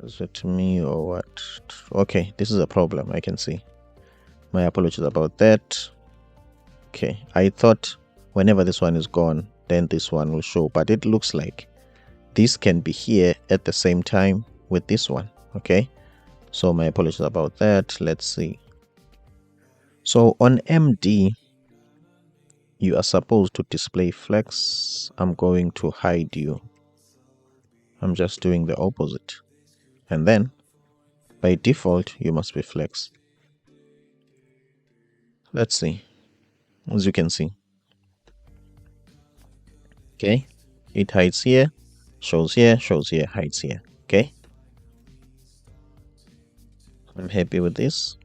Is it me or what? Okay, this is a problem, I can see. My apologies about that. Okay, I thought whenever this one is gone, then this one will show, but it looks like this can be here at the same time with this one. Okay, so my apologies about that. Let's see. So on MD, you are supposed to display flex. I'm going to hide you. I'm just doing the opposite. And then by default, you must be flex. Let's see. As you can see. Okay. It hides here, shows here, hides here. Okay. I'm happy with this.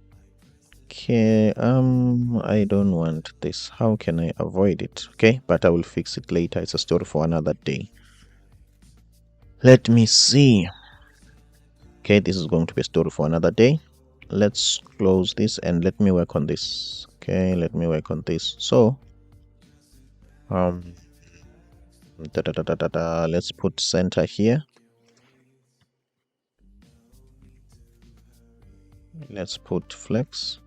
Okay, I don't want this. How can I avoid it? Okay, but I will fix it later. It's a story for another day. Let me see. Okay, this is going to be a story for another day. Let's close this and let me work on this. Okay, let me work on this. So, let's put center here. Let's put flex.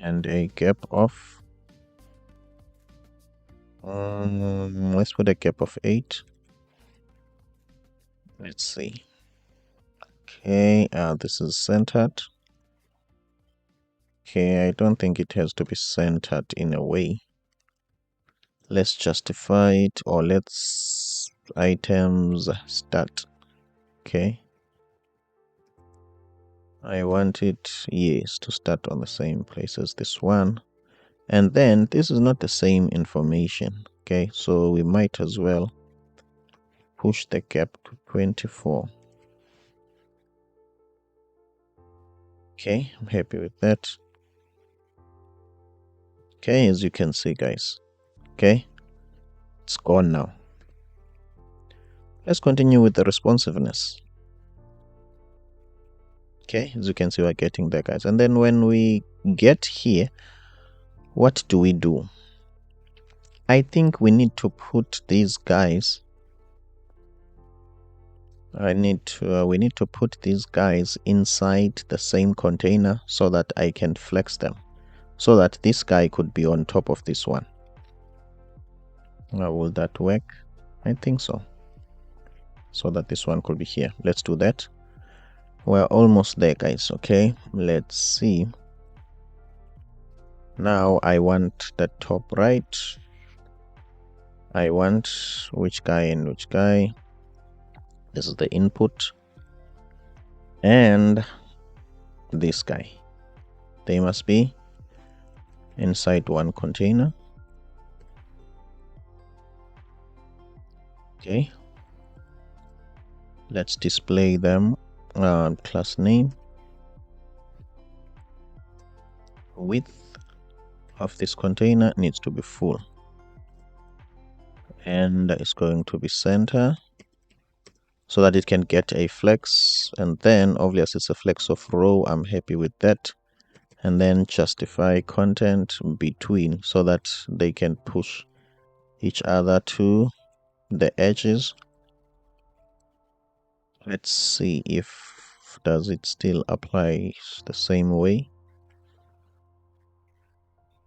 And a gap of let's put a gap of 8. Let's see. Okay, this is centered. Okay, I don't think it has to be centered in a way. Let's justify it, or let's items start. Okay, I want it, yes, to start on the same place as this one. And then this is not the same information. Okay, so we might as well push the gap to 24. Okay, I'm happy with that. Okay, as you can see, guys. Okay, it's gone now. Let's continue with the responsiveness. Okay, as you can see, we're getting there, guys. And then when we get here, what do we do? I think we need to put these guys. We need to put these guys inside the same container so that I can flex them, so that this guy could be on top of this one. Will that work? I think so. So that this one could be here. Let's do that. We're almost there, guys. Okay, let's see. Now I want the top right. I want which guy and which guy. This is the input. And this guy. They must be inside one container. Okay. Let's display them. Class name. Width of this container needs to be full. And it's going to be center so that it can get a flex. And then obviously it's a flex of row. I'm happy with that. And then justify content between so that they can push each other to the edges. Let's see if does it still apply the same way.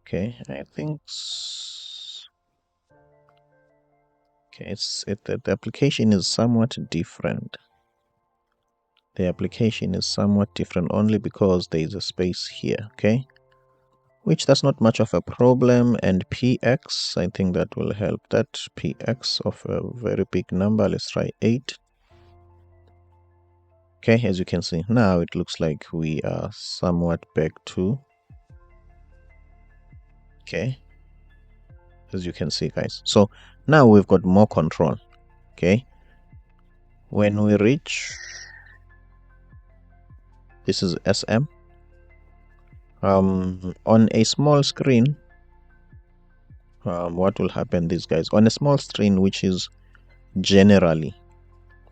Okay, I think okay, the application is somewhat different. The application is somewhat different only because there is a space here. Okay, which that's not much of a problem. And px, I think that will help. That px of a very big number, let's try 8. Okay, as you can see now, it looks like we are somewhat back to, okay, as you can see, guys. So now we've got more control. Okay, when we reach, this is SM, on a small screen, what will happen, these guys, on a small screen, which is generally,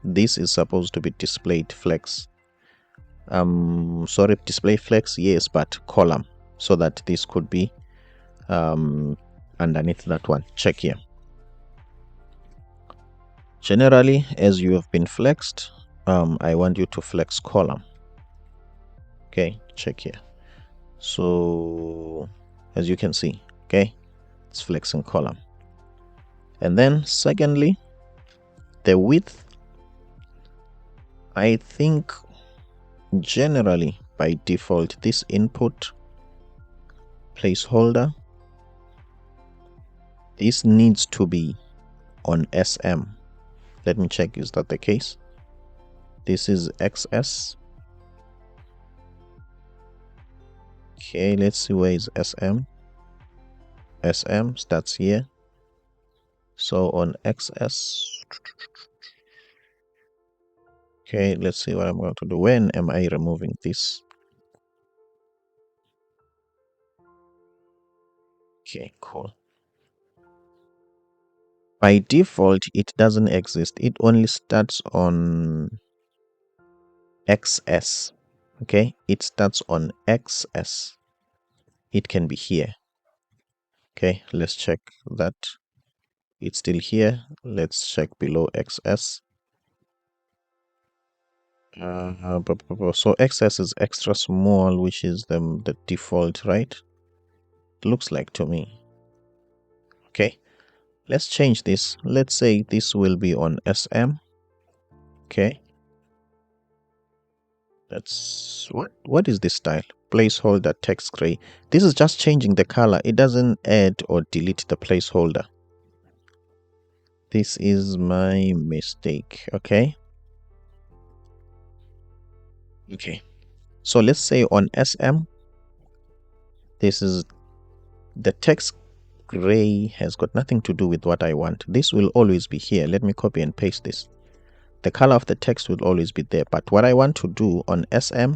this is supposed to be displayed flex. Sorry, display flex, yes, but column, so that this could be underneath that one. Check here. Generally, as you have been flexed, I want you to flex column. Okay, check here. So as you can see, okay, it's flexing column. And then secondly, the width, I think generally by default this input placeholder, this needs to be on SM. Let me check, is that the case? This is XS. Okay, let's see, where is SM. SM starts here. So on XS, okay, let's see what I'm going to do. When am I removing this? Okay, cool. By default, it doesn't exist. It only starts on XS. Okay, it starts on XS. It can be here. Okay, let's check that. It's still here. Let's check below XS. So XS is extra small, which is the default, right? It looks like to me. Okay, let's change this. Let's say this will be on SM. Okay, that's what is this style? Placeholder text gray. This is just changing the color. It doesn't add or delete the placeholder. This is my mistake. Okay, so let's say on SM, this is the text gray has got nothing to do with what I want. This will always be here. Let me copy and paste this. The color of the text will always be there, but what I want to do on SM,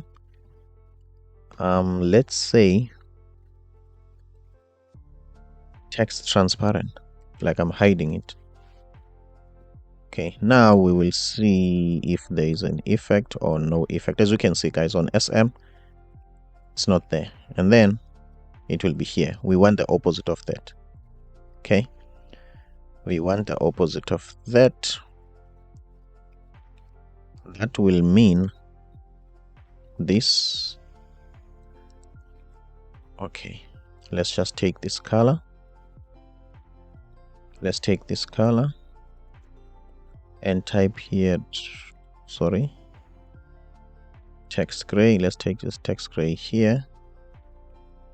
let's say text transparent, like I'm hiding it. Okay, now we will see if there is an effect or no effect. As you can see, guys, on SM, it's not there. And then it will be here. We want the opposite of that. Okay, we want the opposite of that. That will mean this. Okay, let's just take this color. Let's take this color and type here, sorry, text gray. Let's take this text gray here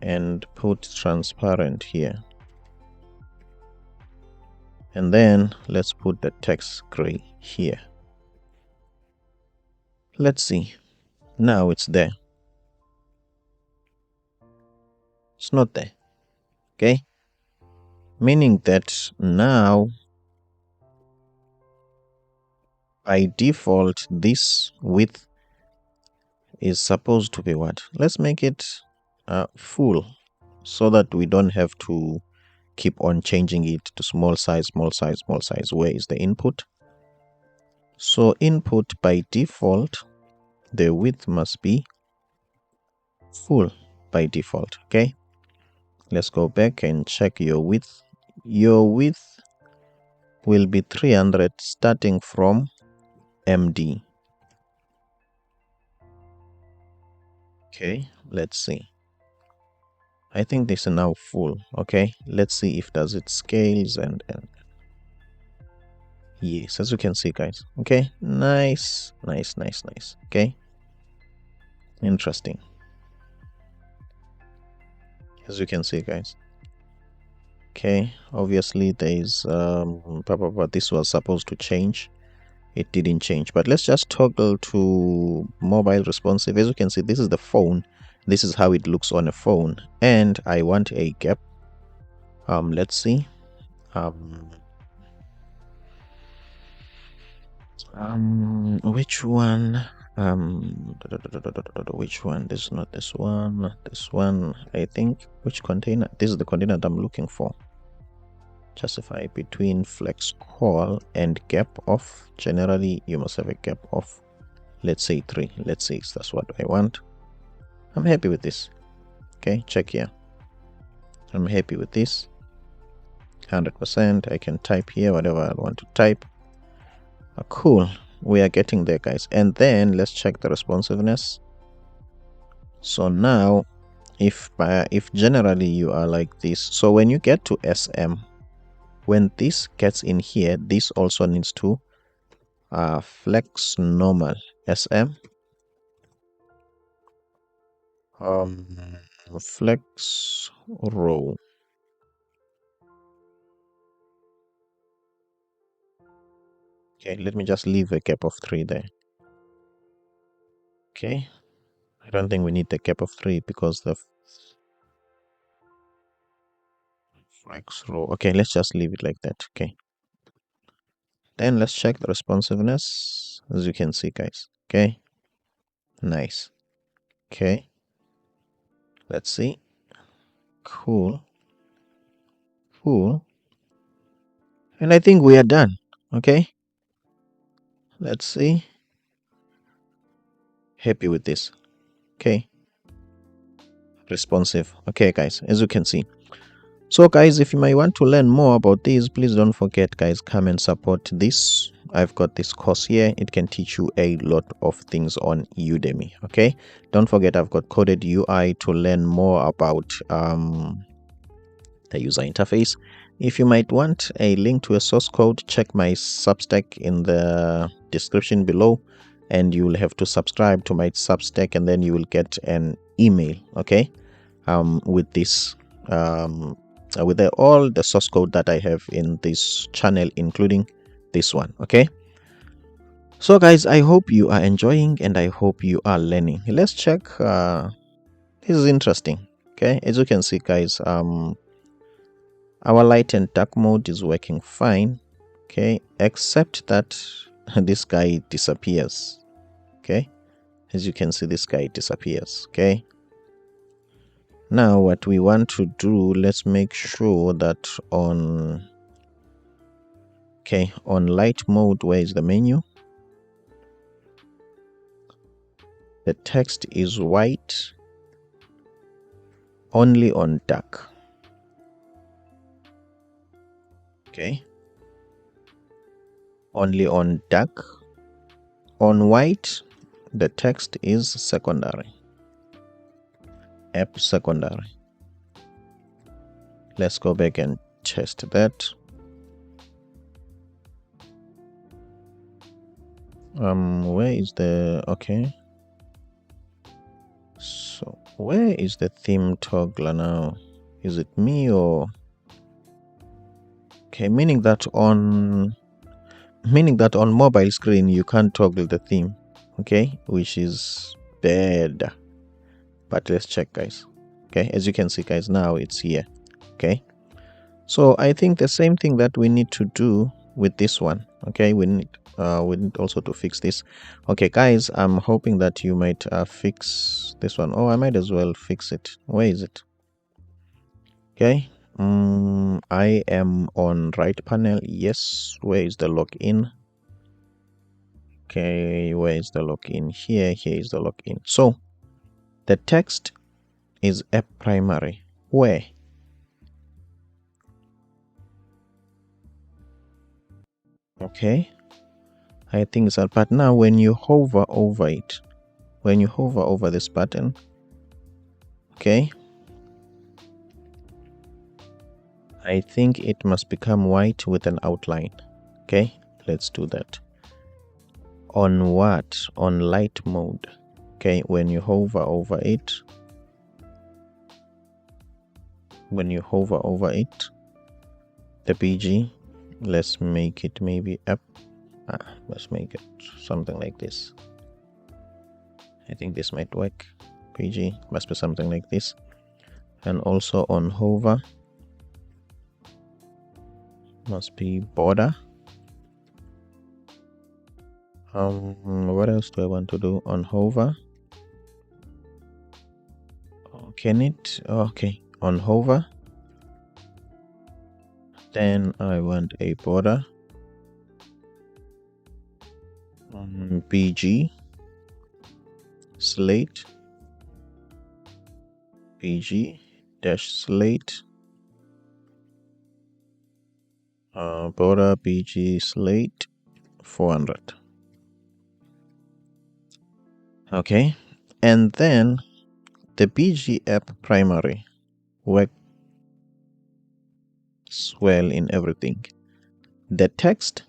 and put transparent here. And then let's put the text gray here. Let's see. Now it's there. It's not there. Okay, meaning that now by default this width is supposed to be what? Let's make it full so that we don't have to keep on changing it to small size, small size, small size. Where is the input? So input by default, the width must be full by default. Okay, let's go back and check your width. Your width will be 300 starting from MD. Okay, let's see. I think this is now full. Okay, let's see if does it scales and yes, as you can see, guys. Okay, nice. Okay, interesting. As you can see, guys. Okay, obviously there is this was supposed to change. It didn't change, but let's just toggle to mobile responsive. As you can see, this is the phone. This is how it looks on a phone, and I want a gap. Let's see. Which one? Which one? This is not this one. This one, I think. Which container? This is the container that I'm looking for. Justify between flex call and gap off. Generally, you must have a gap off. Let's say 3. Let's say that's what I want. I'm happy with this. Okay, check here. I'm happy with this. 100%. I can type here whatever I want to type. Cool, we are getting there, guys. And then let's check the responsiveness. So now if generally you are like this, so when you get to SM, when this gets in here, this also needs to flex normal SM, flex row. Okay, let me just leave a gap of 3 there. Okay, I don't think we need the gap of 3 because the flex row. Okay, let's just leave it like that. Okay, then let's check the responsiveness. As you can see, guys. Okay, nice. Okay, let's see. Cool. And I think we are done. Okay, let's see. Happy with this. Okay, responsive. Okay, guys, as you can see. So guys, if you might want to learn more about this, please don't forget, guys, come and support this. I've got this course here. It can teach you a lot of things on Udemy. Okay, don't forget, I've got coded UI to learn more about the user interface. If you might want a link to a source code, check my Substack in the description below, and you'll have to subscribe to my Substack, and then you will get an email, okay, with this with all the source code that I have in this channel, including this one. Okay, so guys, I hope you are enjoying and I hope you are learning. Let's check. This is interesting. Okay, as you can see, guys, our light and dark mode is working fine. Okay, except that this guy disappears. Okay, as you can see, this guy disappears. Okay, now what we want to do, let's make sure that on light mode, where is the menu, the text is white. Only on dark. Okay, only on dark. On white, the text is secondary. App secondary. Let's go back and test that. Where is the, okay, so where is the theme toggler now? Is it me or, okay, meaning that on mobile screen you can't toggle the theme, okay, which is bad. But let's check, guys. Okay, as you can see, guys, now it's here. Okay, so I think the same thing that we need to do with this one. Okay, we need also to fix this. Okay, guys, I'm hoping that you might fix this one. Oh, I might as well fix it. Where is it? Okay, I am on right panel. Yes, where is the login? Okay, where is the login? Here is the login. So the text is app primary. Where? Okay, I think it's that. But now when you hover over it, when you hover over this button, okay, I think it must become white with an outline. Okay, let's do that. On what? On light mode. Okay, when you hover over it, the PG, let's make it maybe up. Let's make it something like this. I think this might work. PG must be something like this. And also on hover must be border. What else do I want to do on hover? Can it? Okay, on hover, then I want a border. PG slate, PG dash slate, border PG slate 400. Okay, and then the BG app primary works well in everything. The text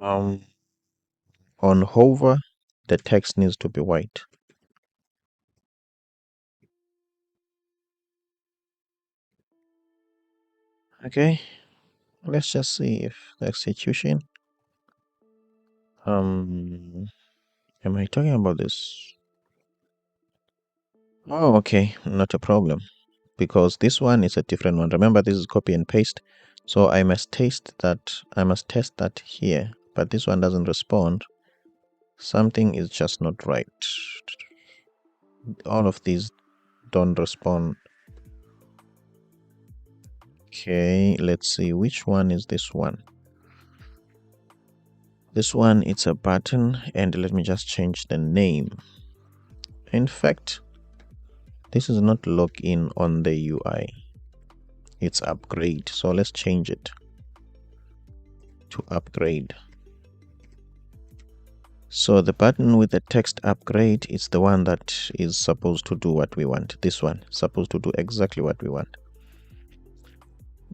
on hover, the text needs to be white. Okay, let's just see if the execution. Am I talking about this? Oh, okay, not a problem, because this one is a different one. Remember, this is copy and paste, so I must test that here, but this one doesn't respond. Something is just not right. All of these don't respond. Okay, let's see which one is this one. This one, it's a button, and let me just change the name. In fact, this is not login on the UI, it's upgrade. So let's change it to upgrade. So the button with the text upgrade is the one that is supposed to do what we want. This one is supposed to do exactly what we want.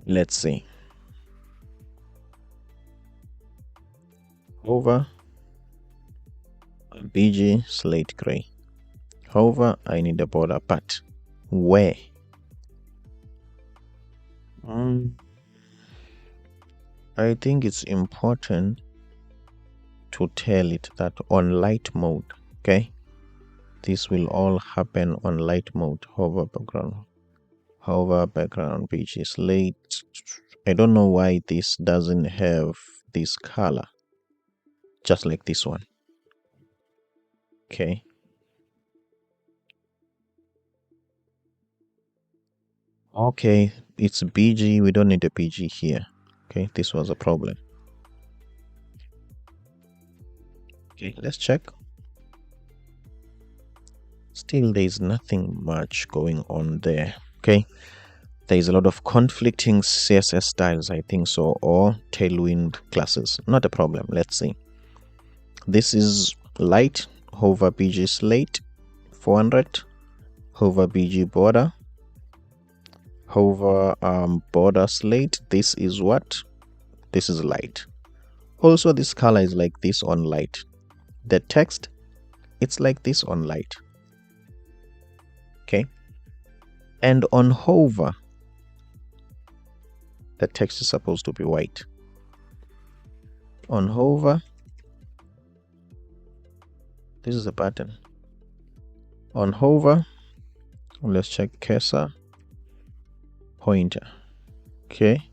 Let's see. Hover, BG slate gray. Hover, I need a border, but where? I think it's important to tell it that on light mode, okay, this will all happen on light mode. Hover background BG slate. I don't know why this doesn't have this color, just like this one. Okay, okay, it's BG. We don't need a BG here. Okay, this was a problem. Okay, let's check. Still, there's nothing much going on there. Okay, there's a lot of conflicting CSS styles, I think so, or Tailwind classes. Not a problem. Let's see. This is light, hover BG slate 400, hover BG border, hover border slate. This is what? This is light. Also, this color is like this on light. The text, it's like this on light. Okay, and on hover, the text is supposed to be white. On hover, this is a button. On hover, let's check cursor, pointer. Okay,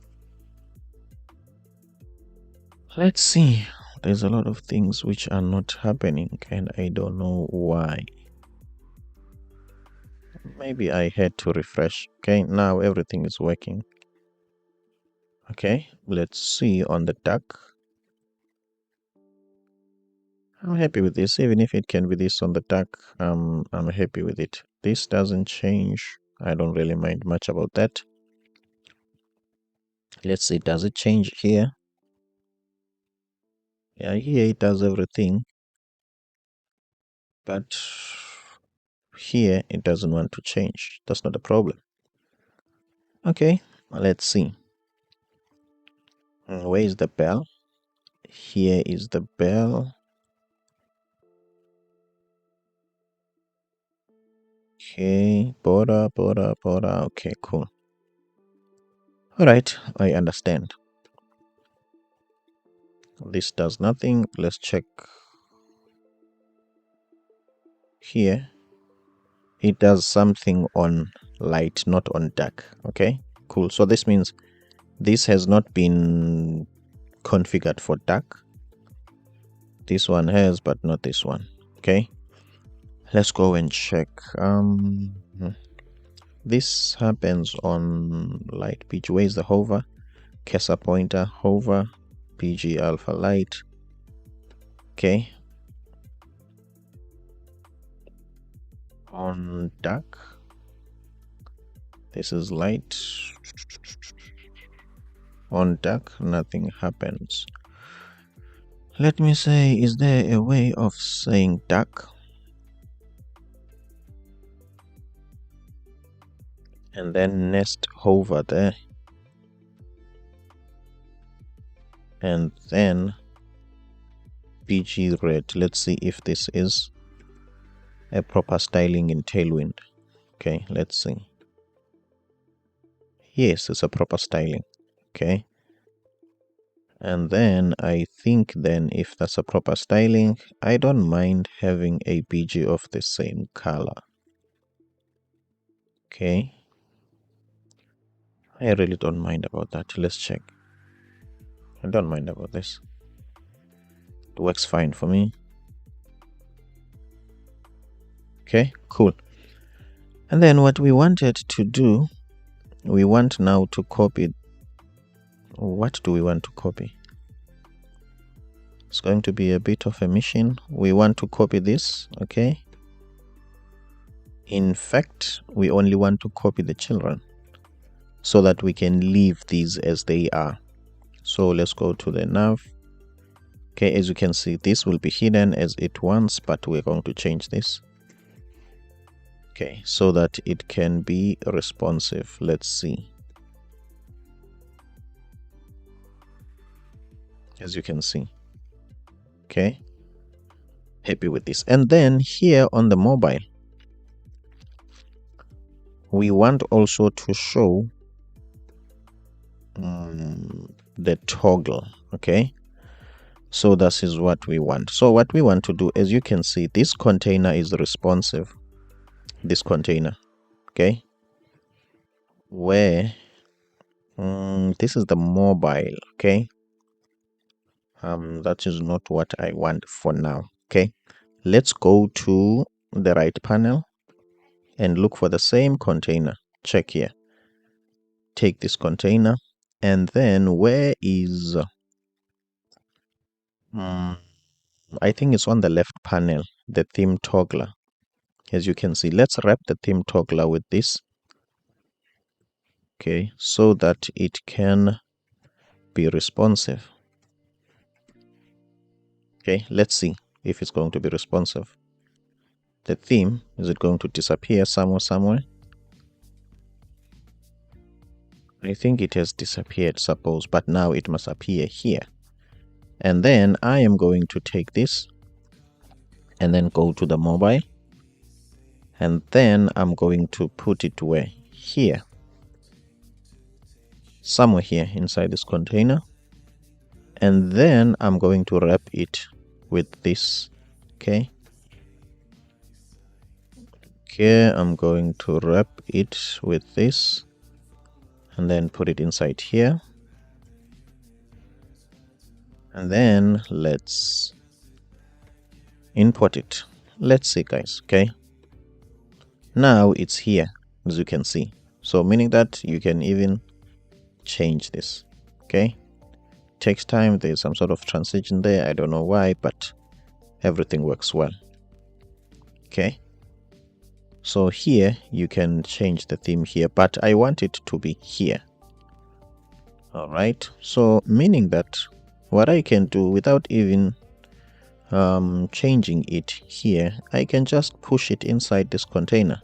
let's see. There's a lot of things which are not happening, and I don't know why. Maybe I had to refresh. Okay, now everything is working. Okay, let's see on the duck. I'm happy with this. Even if it can be this on the duck, I'm happy with it. This doesn't change. I don't really mind much about that. Let's see, does it change here? Yeah, here it does everything, but here it doesn't want to change. That's not a problem. Okay, let's see. Where is the bell? Here is the bell. Okay, border. Okay, cool. All right, I understand. This does nothing. Let's check here. It does something on light, not on dark. Okay, cool. So this means this has not been configured for dark. This one has, but not this one. Okay, let's go and check. This happens on light PG. Where is the hover? Cursor pointer, hover, PG alpha light. Okay. On dark, this is light. On duck, nothing happens. Let me say, is there a way of saying duck? And then nest hover there. And then BG red. Let's see if this is a proper styling in Tailwind. Okay, let's see. Yes, it's a proper styling. Okay. And then I think then if that's a proper styling, I don't mind having a BG of the same color. Okay. I really don't mind about that. Let's check. I don't mind about this. It works fine for me. Okay, cool. And then what we wanted to do, we want now to copy. What do we want to copy? It's going to be a bit of a mission. We want to copy this, okay? In fact, we only want to copy the children so that we can leave these as they are. So let's go to the nav. Okay, as you can see, this will be hidden as it wants, but we're going to change this. Okay, so that it can be responsive. Let's see. As you can see. Okay, happy with this. And then here on the mobile, we want also to show the toggle. Okay, so this is what we want. So what we want to do, as you can see, this container is responsive. This container, okay, where this is the mobile. Okay, that is not what I want for now. Okay, let's go to the right panel and look for the same container. Check here. Take this container, and then where is I think it's on the left panel, the theme toggler. As you can see, let's wrap the theme toggler with this. Okay, so that it can be responsive. Okay, let's see if it's going to be responsive. The theme, is it going to disappear somewhere? I think it has disappeared, suppose, but now it must appear here. And then I am going to take this and then go to the mobile. And then I'm going to put it where? Here. Somewhere here inside this container. And then I'm going to wrap it with this. Okay. Okay, I'm going to wrap it with this. And then put it inside here. And then let's import it. Let's see, guys. Okay. Now it's here, as you can see. So meaning that you can even change this. Okay. Takes time. There's some sort of transition there. I don't know why, but everything works well. Okay. So here you can change the theme here, but I want it to be here. All right. So meaning that what I can do without even changing it here, I can just push it inside this container.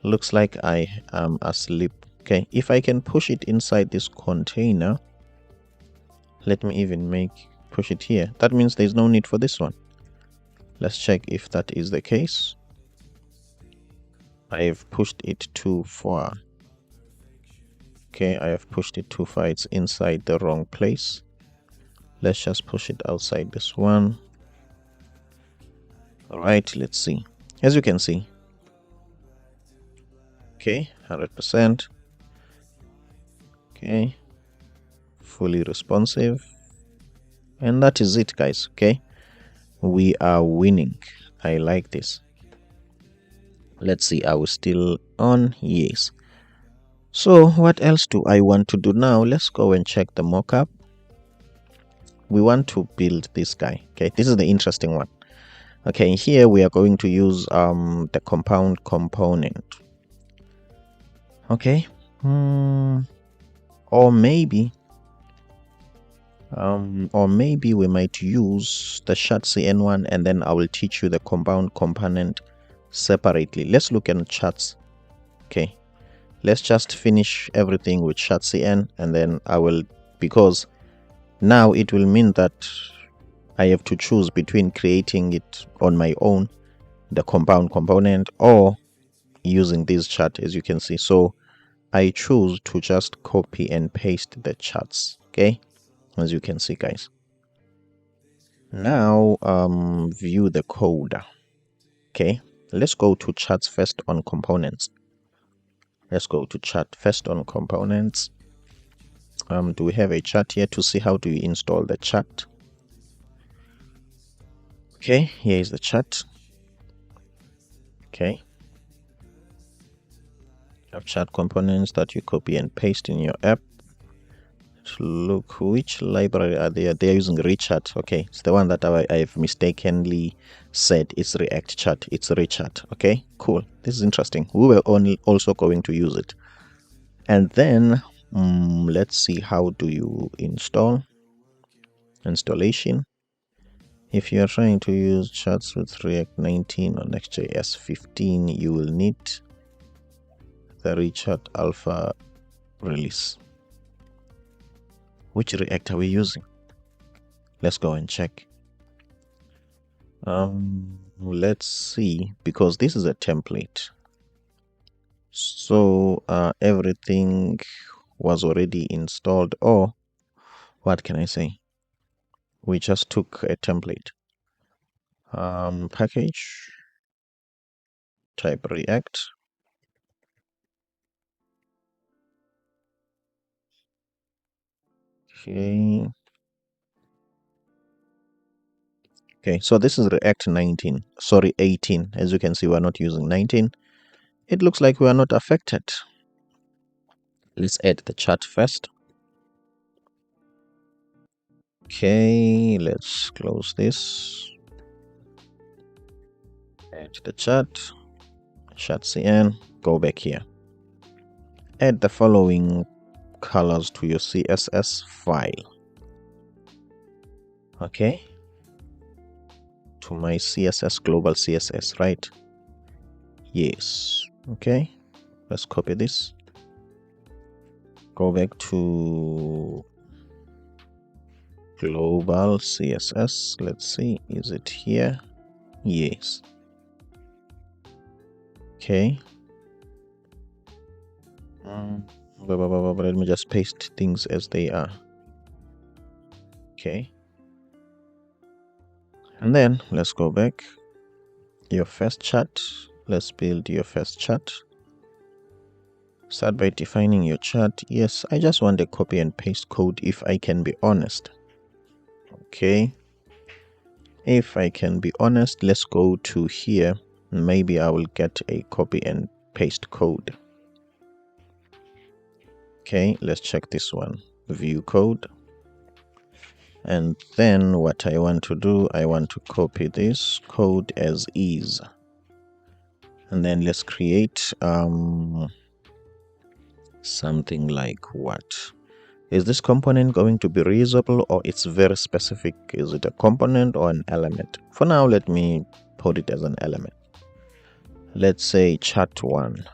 Looks like I am asleep. Okay, if I can push it inside this container, let me even push it here. That means there's no need for this one. Let's check if that is the case. I've pushed it too far. Okay, I have pushed it too far. It's inside the wrong place. Let's just push it outside this one. All right, let's see. As you can see, okay, 100%. Okay, fully responsive. And that is it, guys. Okay, we are winning. I like this. Let's see, are we still on? Yes. So what else do I want to do now? Let's go and check the mockup. We want to build this guy. Okay, this is the interesting one. Okay, here we are going to use the compound component. Okay, or maybe Or maybe we might use the ShadCN one, and then I will teach you the compound component separately. Let's look at charts. Okay, let's just finish everything with ShadCN, and then I will, because now it will mean that I have to choose between creating it on my own, the compound component, or using this chart, as you can see. So I choose to just copy and paste the charts. Okay, as you can see, guys. Now view the code. Okay, let's go to charts first on components. Let's go to chart first on components. Do we have a chart here to see how do you install the chart? Okay, here is the chart. Okay, you have chart components that you copy and paste in your app. Look, which library are they? They are using Rechart. Okay, it's the one that I've mistakenly said it's React Chart. It's Rechart. Okay, cool. This is interesting. We were only also going to use it. And then let's see, how do you install? Installation. If you are trying to use charts with React 19 or Next.js 15, you will need the Rechart Alpha release. Which React are we using? Let's go and check. Let's see, because this is a template. So everything was already installed, or what can I say? We just took a template. Package, type React. Okay. Okay, so this is React 19. Sorry, 18. As you can see, we're not using 19. It looks like we are not affected. Let's add the chart first. Okay, let's close this. Add the chart. ShadCN. Go back here. Add the following colors to your CSS file. Okay. To my CSS, global CSS, right? Yes. Okay. Let's copy this. Go back to global CSS. Let's see. Is it here? Yes. Okay. Let me just paste things as they are. Okay. And then let's go back. Your first chart. Let's build your first chart. Start by defining your chart. Yes, I just want a copy and paste code, if I can be honest. Okay. If I can be honest, let's go to here. Maybe I will get a copy and paste code. Okay, let's check this one. View code. And then what I want to do, I want to copy this code as is. And then let's create something like what? Is this component going to be reusable, or it's very specific? Is it a component or an element? For now, let me put it as an element. Let's say chat1.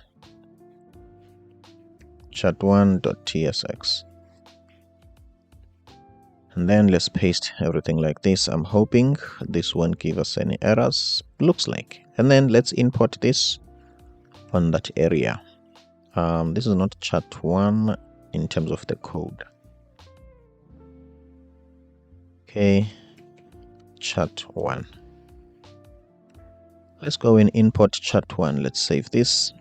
Chat1.tsx. And then let's paste everything like this. I'm hoping this won't give us any errors. Looks like. And then let's import this on that area. This is not chat1 in terms of the code. Okay, chat1. Let's go and import chat1. Let's save this.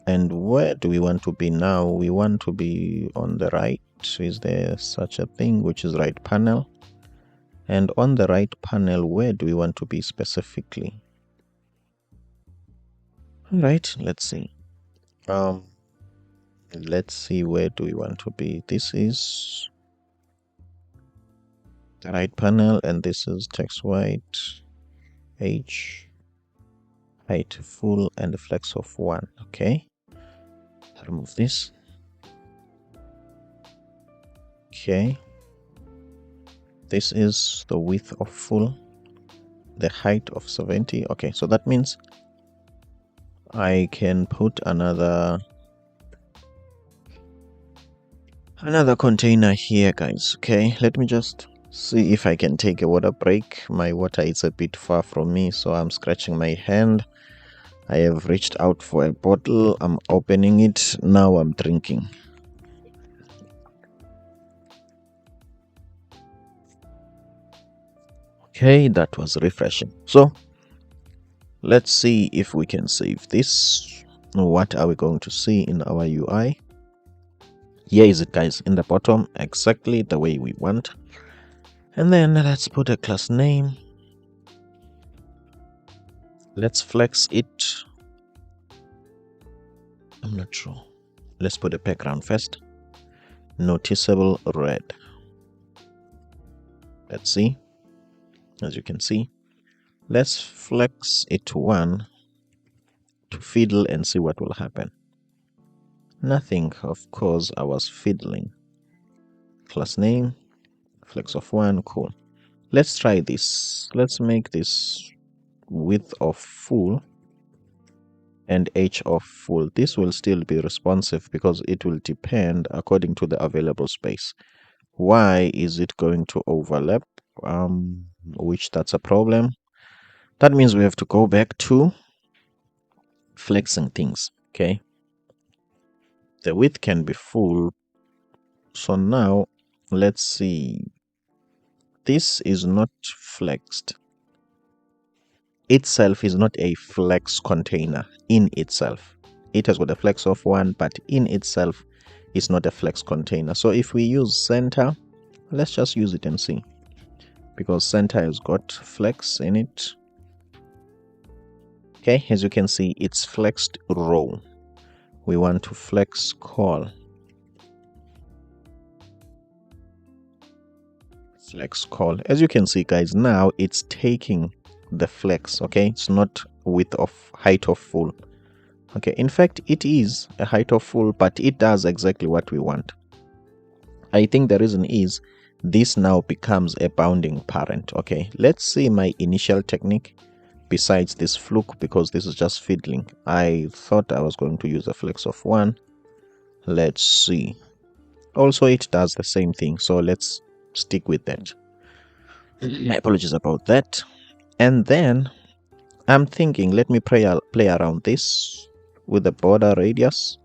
And where do we want to be now? We want to be on the right. Is there such a thing, which is right panel? And on the right panel, where do we want to be specifically? All right, let's see. Let's see, where do we want to be? This is the right panel, and this is text white, age, height full, and flex of 1. Okay, remove this. Okay, This is the width of full, the height of 70. Okay, so that means I can put another container here, guys. Okay, let me just see if I can take a water break. My water is a bit far from me, so I'm scratching my hand. I have reached out for a bottle. I'm opening it. Now I'm drinking. Okay, that was refreshing. So let's see if we can save this. What are we going to see in our UI? Here is it, guys, in the bottom, exactly the way we want. And then let's put a class name. Let's flex it. I'm not sure. Let's put a background first. Noticeable red. Let's see. As you can see, let's flex it to 1 to fiddle and see what will happen. Nothing, of course. I was fiddling. Class name, flex of 1, cool. Let's try this. Let's make this width of full and h of full. This will still be responsive because it will depend according to the available space. Why is it going to overlap? Which that's a problem. That means we have to go back to flexing things. Okay, the width can be full. So now let's see. This is not flexed. Itself is not a flex container in itself. It has got a flex of 1, but in itself is not a flex container. So if we use center, let's just use it and see, because center has got flex in it. Okay, as you can see, it's flexed row. We want to flex call. Flex call. As you can see, guys, now it's taking the flex. Okay, it's not width of height of full. Okay, in fact, it is a height of full, but it does exactly what we want. I think the reason is this now becomes a bounding parent. Okay, let's see my initial technique besides this fluke, because this is just fiddling. I thought I was going to use a flex of 1. Let's see. Also, it does the same thing, so let's stick with that. My apologies about that. And then I'm thinking, let me play around this with the border radius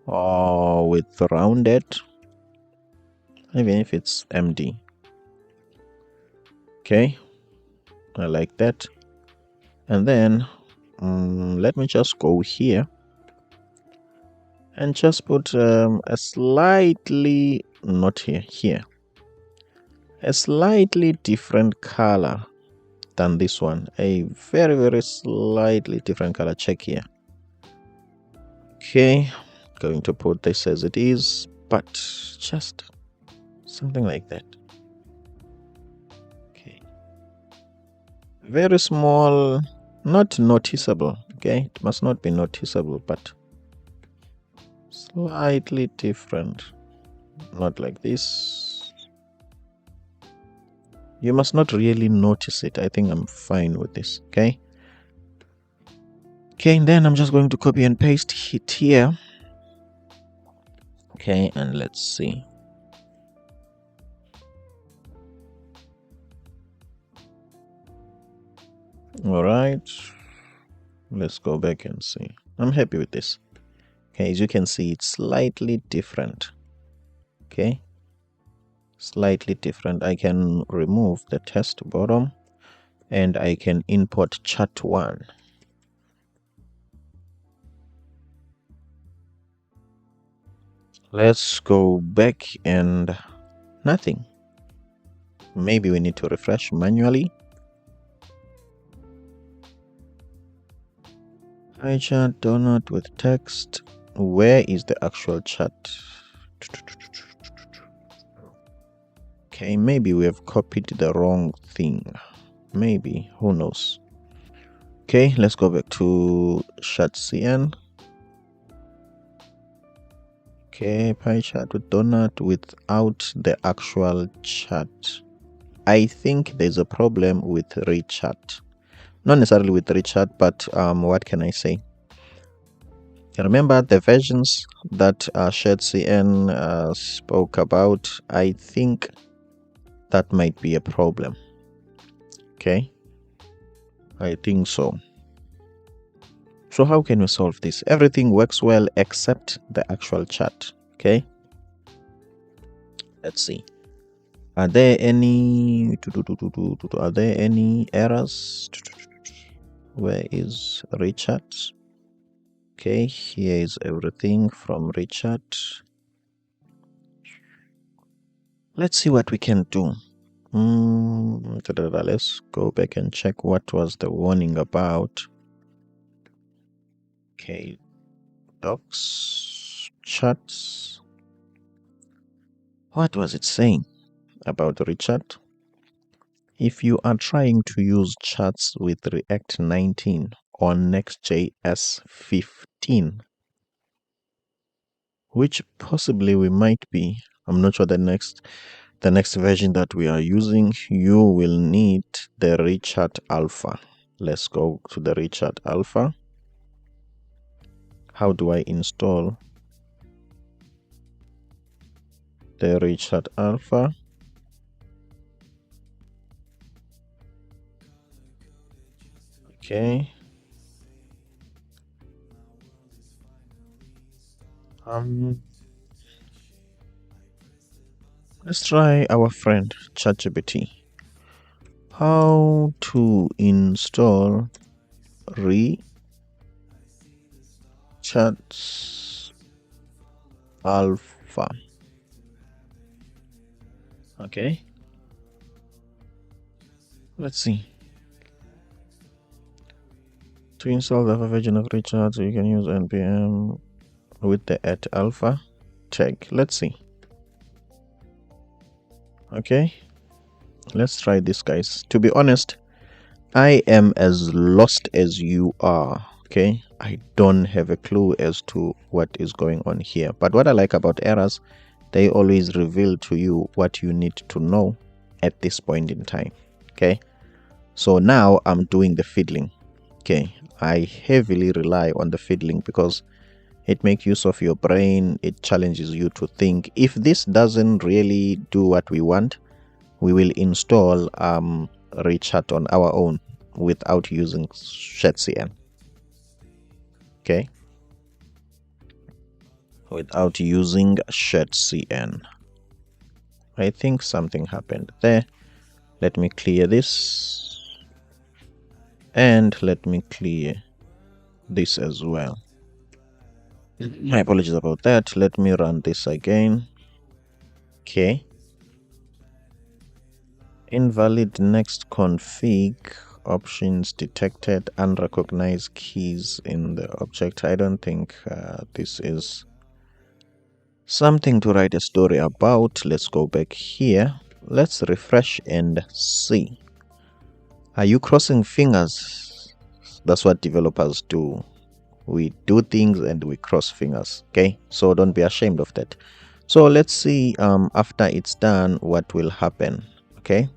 or with rounded, even if it's MD. Okay, I like that. And then let me just go here and just put a slightly, not here, a slightly different color than this one. A very, very slightly different color. Check here. Okay, going to put this as it is, but just something like that. Okay, very small, not noticeable. Okay, it must not be noticeable, but slightly different. Not like this. You must not really notice it. I think I'm fine with this. Okay, and then I'm just going to copy and paste it here. Okay, and let's see. All right, let's go back and see. I'm happy with this. Okay, as you can see, it's slightly different. Okay, slightly different. I can remove the test bottom and I can import chat1. Let's go back and nothing. Maybe we need to refresh manually. Hi chat, donut with text. Where is the actual chat? Okay, maybe we have copied the wrong thing. Maybe, who knows? Okay, let's go back to ShadCN. Okay, pie chart with donut without the actual chat. I think there's a problem with rechat. Not necessarily with rechat, but what can I say? Remember the versions that ShadCN spoke about? I think that might be a problem. Okay, I think so. So how can we solve this? Everything works well except the actual chat. Okay, let's see. Are there any errors? Where is Richard? Okay, here is everything from Richard. Let's see what we can do. Let's go back and check what was the warning about. Okay, docs, chats. What was it saying about Richard? If you are trying to use chats with React 19 on Next.js 15, which possibly we might be, I'm not sure the next version that we are using, you will need the Richard Alpha. Let's go to the Richard Alpha. How do I install the Richard Alpha? Okay. Let's try our friend ChatGPT. How to install Richard Alpha. Okay. Let's see. To install the version of Richard, you can use npm with the @alpha tag. Let's see. Okay, let's try this, guys. To be honest, I am as lost as you are. Okay, I don't have a clue as to what is going on here. But what I like about errors, they always reveal to you what you need to know at this point in time. Okay, so now I'm doing the fiddling. Okay, I heavily rely on the fiddling because it makes use of your brain. It challenges you to think. If this doesn't really do what we want, we will install Richard on our own without using ShadCN. Okay, without using ShadCN. I think something happened there. Let me clear this, and let me clear this as well. My apologies about that. Let me run this again. Okay. Invalid next config options detected, unrecognized keys in the object. I don't think this is something to write a story about. Let's go back here. Let's refresh and see. Are you crossing fingers? That's what developers do. We do things and we cross fingers. Okay, so don't be ashamed of that. So let's see after it's done what will happen. Okay.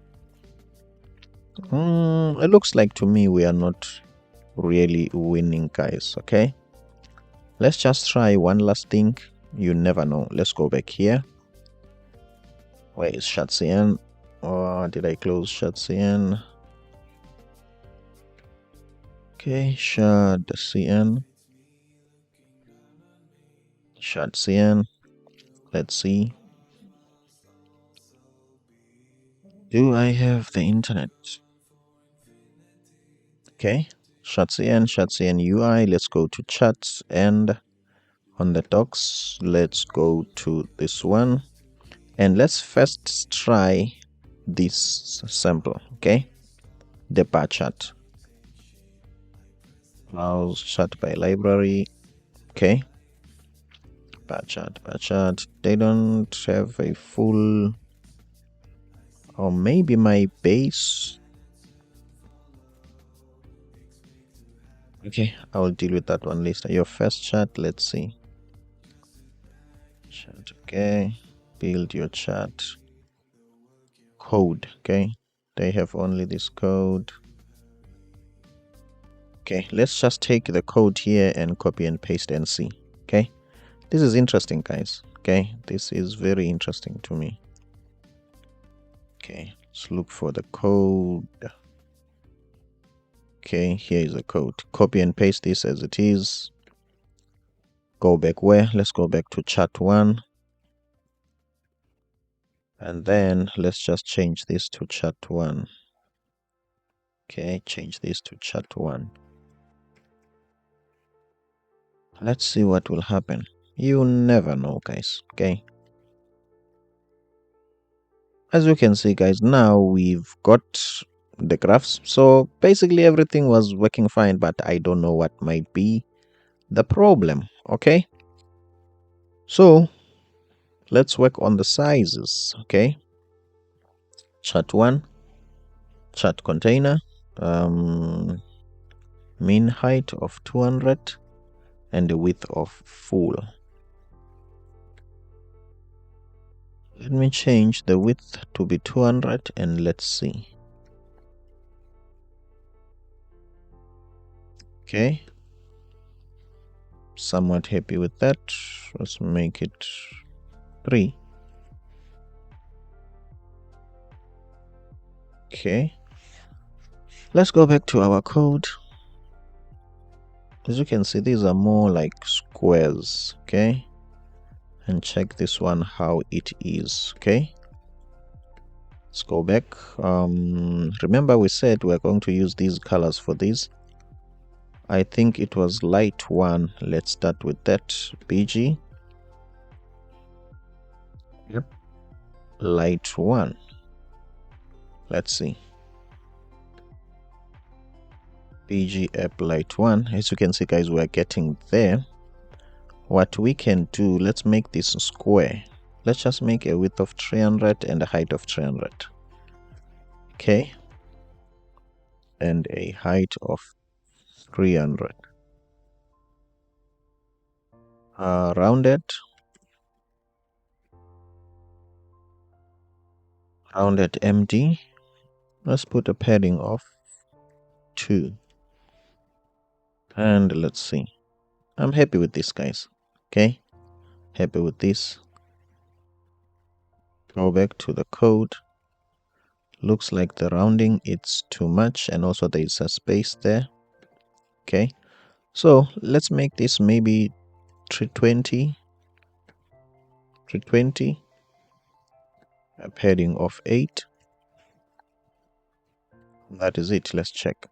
It looks like to me we are not really winning, guys. Okay, let's just try one last thing. You never know. Let's go back here. Where is ShadCN? Or did I close ShadCN? Okay, ShadCN. Let's see. Do I have the internet? Okay, ShadCN UI. Let's go to chats, and on the docs, let's go to this one, and let's first try this sample. Okay, the bar chart. Browse chart by library. Okay, bar chart. They don't have a full, or maybe my base. Okay, I will deal with that one later. Your first chart, let's see. Chat, okay. Build your chat. Code, okay. They have only this code. Okay, let's just take the code here and copy and paste and see. Okay, this is interesting, guys. Okay, this is very interesting to me. Okay, let's look for the code. Okay, here is the code. Copy and paste this as it is. Go back where? Let's go back to chat 1. And then let's just change this to chat 1. Okay, change this to chat 1. Let's see what will happen. You never know, guys. Okay. As you can see, guys, now we've got the graphs. So basically everything was working fine, but I don't know what might be the problem. Okay. So let's work on the sizes. Okay. Chat 1, chat container, mean height of 200 and the width of full. Let me change the width to be 200 and let's see. Okay, somewhat happy with that. Let's make it 3. Okay, let's go back to our code. As you can see, these are more like squares. Okay, and check this one how it is. Okay, let's go back. Remember we said we're going to use these colors for these. I think it was light 1. Let's start with that. BG. Yep. Light 1. Let's see. BG app light 1. As you can see, guys, we're getting there. What we can do, let's make this square. Let's just make a width of 300 and a height of 300. Okay. And a height of 300. Rounded MD. Let's put a padding of 2. And let's see. I'm happy with this, guys. Okay. Happy with this. Go back to the code. Looks like the rounding it's too much, and also there is a space there. Okay. So let's make this maybe 320. 320. A padding of 8. That is it. Let's check.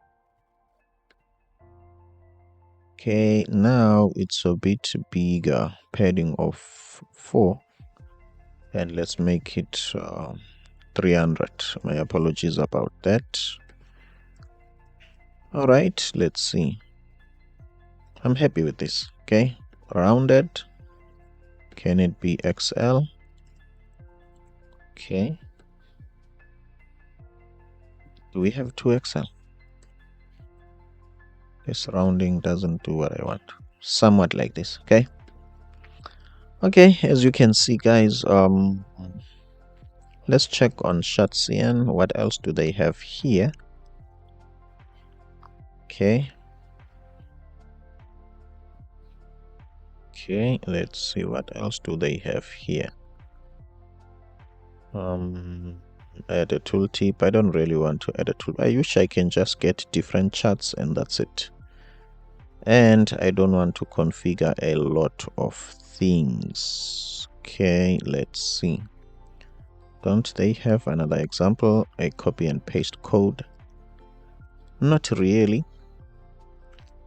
Okay, now it's a bit bigger. Padding of 4. And let's make it 300. My apologies about that. All right, let's see. I'm happy with this. Okay, rounded. Can it be XL? Okay. Do we have 2XL? This rounding doesn't do what I want. Somewhat like this. Okay. Okay, as you can see, guys, let's check on ShadCN. What else do they have here? Okay. Okay, let's see what else do they have here. Add a tooltip. I don't really want to add a tool. I wish I can just get different charts and that's it. And I don't want to configure a lot of things. Okay, let's see. Don't they have another example? A copy and paste code? Not really.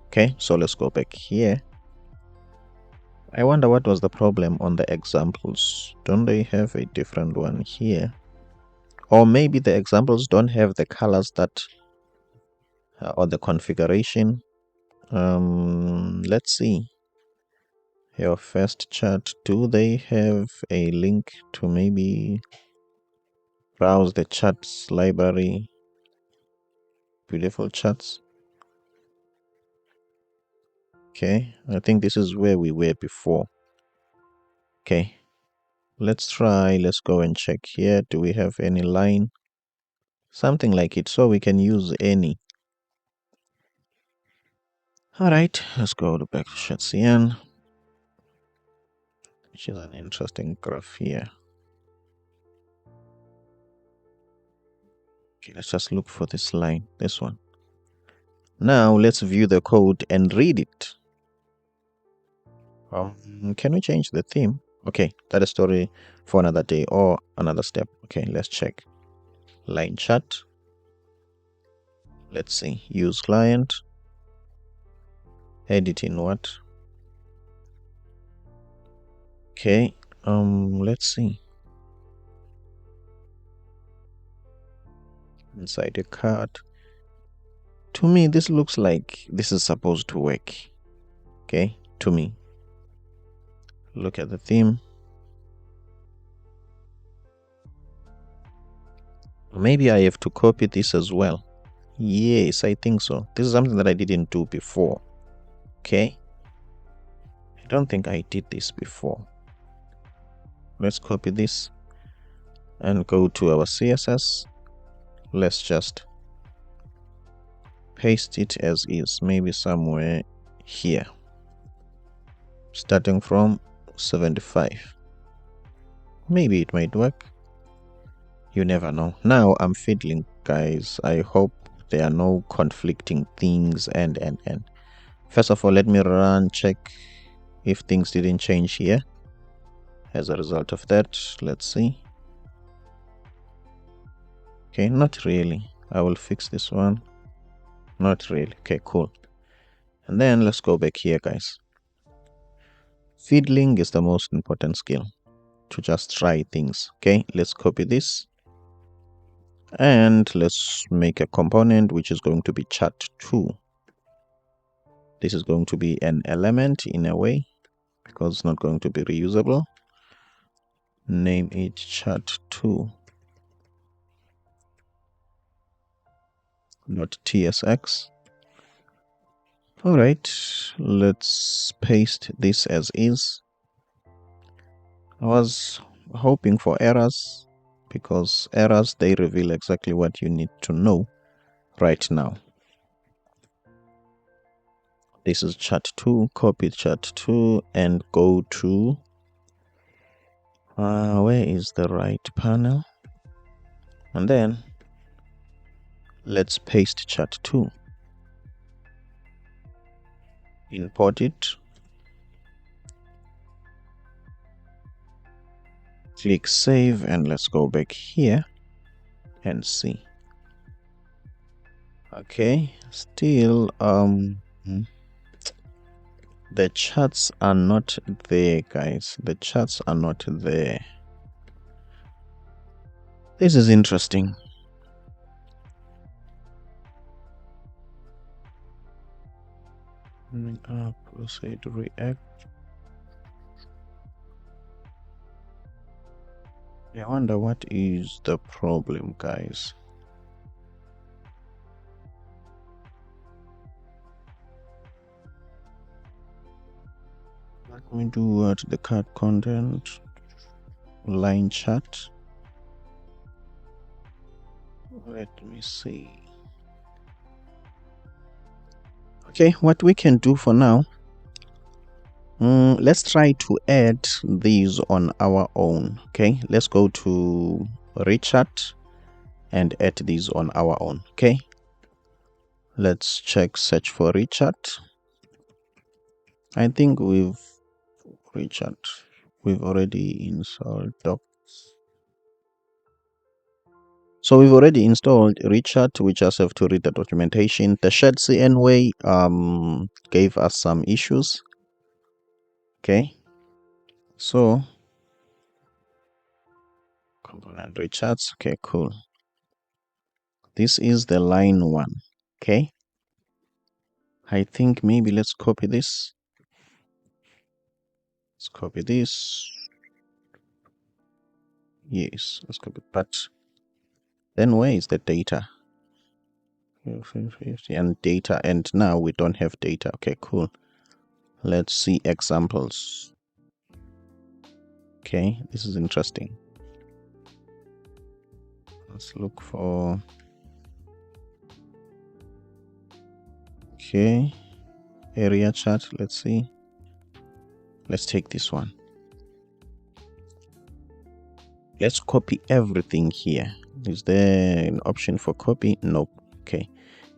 Okay, so let's go back here. I wonder what was the problem on the examples. Don't they have a different one here? Or maybe the examples don't have the colors that or the configuration. Let's see. Your first chart, do they have a link to maybe browse the charts library? Beautiful charts. Okay, I think this is where we were before. Okay, Let's try. Let's go and check here. Do we have any line? Something like it, so we can use any. All right, let's go to back to ShadCN, which is an interesting graph here. Okay, let's just look for this line, this one. Now let's view the code and read it. Can we change the theme? Okay, that is story for another day or another step. Okay, let's check. Line chat. Let's see. Use client. Editing what? Okay. Let's see. Inside a card. To me, this looks like this is supposed to work. Okay, to me. Look at the theme. Maybe I have to copy this as well. Yes, I think so. This is something that I didn't do before. Okay. I don't think I did this before. Let's copy this and go to our CSS. Let's just paste it as is, maybe somewhere here, starting from 75. Maybe it might work. You never know. Now I'm fiddling, guys. I hope there are no conflicting things and. First of all, let me run check if things didn't change here. As a result of that, let's see. Okay, not really. I will fix this one. Not really. Okay, cool. And then let's go back here, guys. Fiddling is the most important skill, to just try things. Okay, let's copy this and let's make a component which is going to be chat2. This is going to be an element in a way because it's not going to be reusable. Name it chat2, not tsx. All right, let's paste this as is. I was hoping for errors because errors, they reveal exactly what you need to know right now. This is chat2, copy chat2 and go to where is the right panel? And then let's paste chat2. Import it. Click save and let's go back here and see. Okay, still the chats are not there, guys. The chats are not there. This is interesting. Proceed react. I wonder what is the problem, guys. Let me do what the card content line chat. Let me see. Okay, what we can do for now, let's try to add these on our own. Okay, let's go to rechat and add these on our own. Okay, let's search for rechat. I think we've already installed docs. So we've already installed rechat. We just have to read the documentation. The ShadCN way gave us some issues. Okay, so component rechats. Okay, cool. This is the line 1. Okay, I think maybe let's copy this. Let's copy this. Yes, let's copy. But then where is the data? And data, and now we don't have data. Okay, cool. Let's see examples. Okay, this is interesting. Let's look for, okay, area chat. Let's see. Let's take this one. Let's copy everything here. Is there an option for copy? Nope. Okay.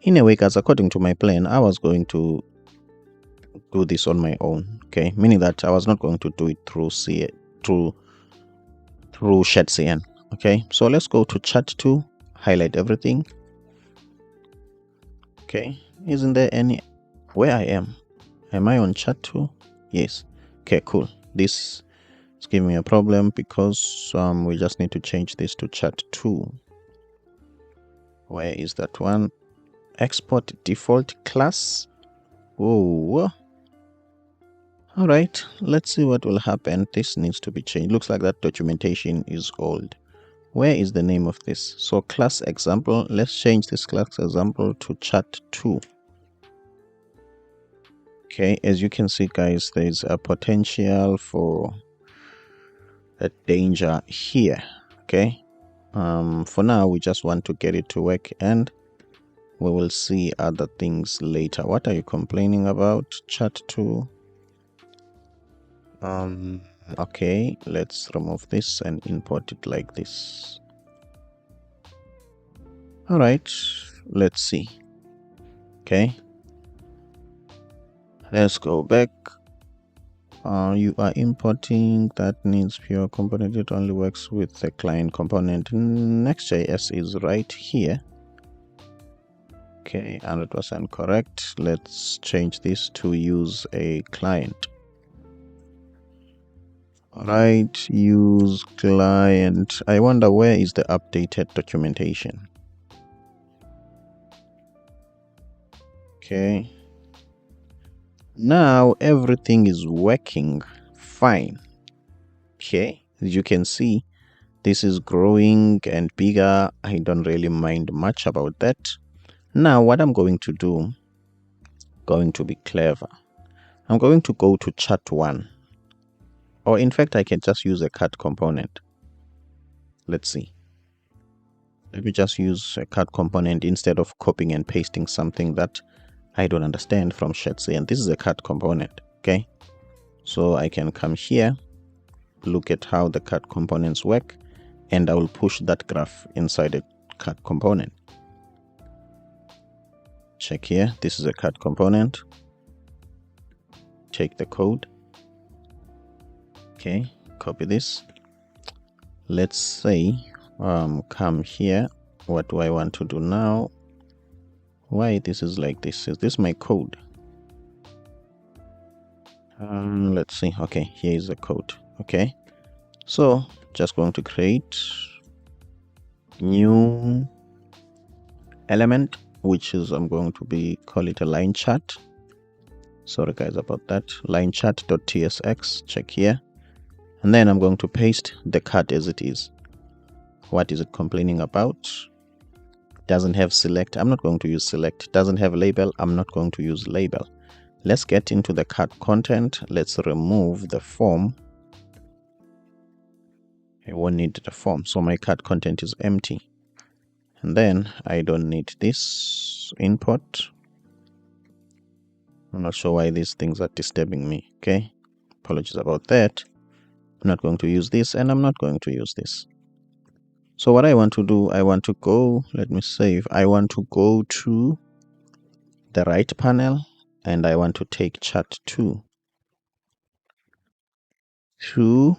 In a way, guys, according to my plan, I was going to do this on my own. Okay, meaning that I was not going to do it through ShadCN. Okay, so let's go to chat 2, highlight everything. Okay, isn't there any where I am? Am I on chat 2? Yes. Okay, cool. This is giving me a problem because we just need to change this to chat 2. Where is that one? Export default class. Oh, all right, let's see what will happen. This needs to be changed. Looks like that documentation is old. Where is the name of this? So class example, let's change this class example to chat 2. Okay, as you can see, guys, there's a potential for a danger here. Okay, for now we just want to get it to work, and we will see other things later. What are you complaining about? Chat 2. Okay, let's remove this and import it like this. All right, let's see. Okay, let's go back. You are importing, that needs pure component. It only works with the client component. Next.js is right here. Okay, 100% correct. Let's change this to use a client. All right, use client. I wonder where is the updated documentation. Okay, now everything is working fine. Okay, as you can see, this is growing and bigger. I don't really mind much about that. Now what I'm going to do, going to be clever, I'm going to go to chat 1, or in fact I can just use a cut component. Let's see. Let me just use a cut component instead of copying and pasting something that I don't understand from ShadCN. This is a cut component. Okay, so I can come here, look at how the cut components work, and I will push that graph inside a cut component. Check here, this is a cut component. Take the code. Okay, copy this. Let's say come here. What do I want to do now? Why this is like this? Is this my code? Let's see. Okay, here is the code. Okay, so just going to create new element, which is I'm going to be call it a line chat. Sorry guys about that. Line chat.tsx. Check here, and then I'm going to paste the cut as it is. What is it complaining about? Doesn't have select. I'm not going to use select. Doesn't have label. I'm not going to use label. Let's get into the cut content. Let's remove the form. I won't need the form, so my cut content is empty. And then I don't need this input. I'm not sure why these things are disturbing me. Okay, apologies about that. I'm not going to use this, and I'm not going to use this. So what I want to do, I want to go, let me save. I want to go to the right panel, and I want to take chat 2 to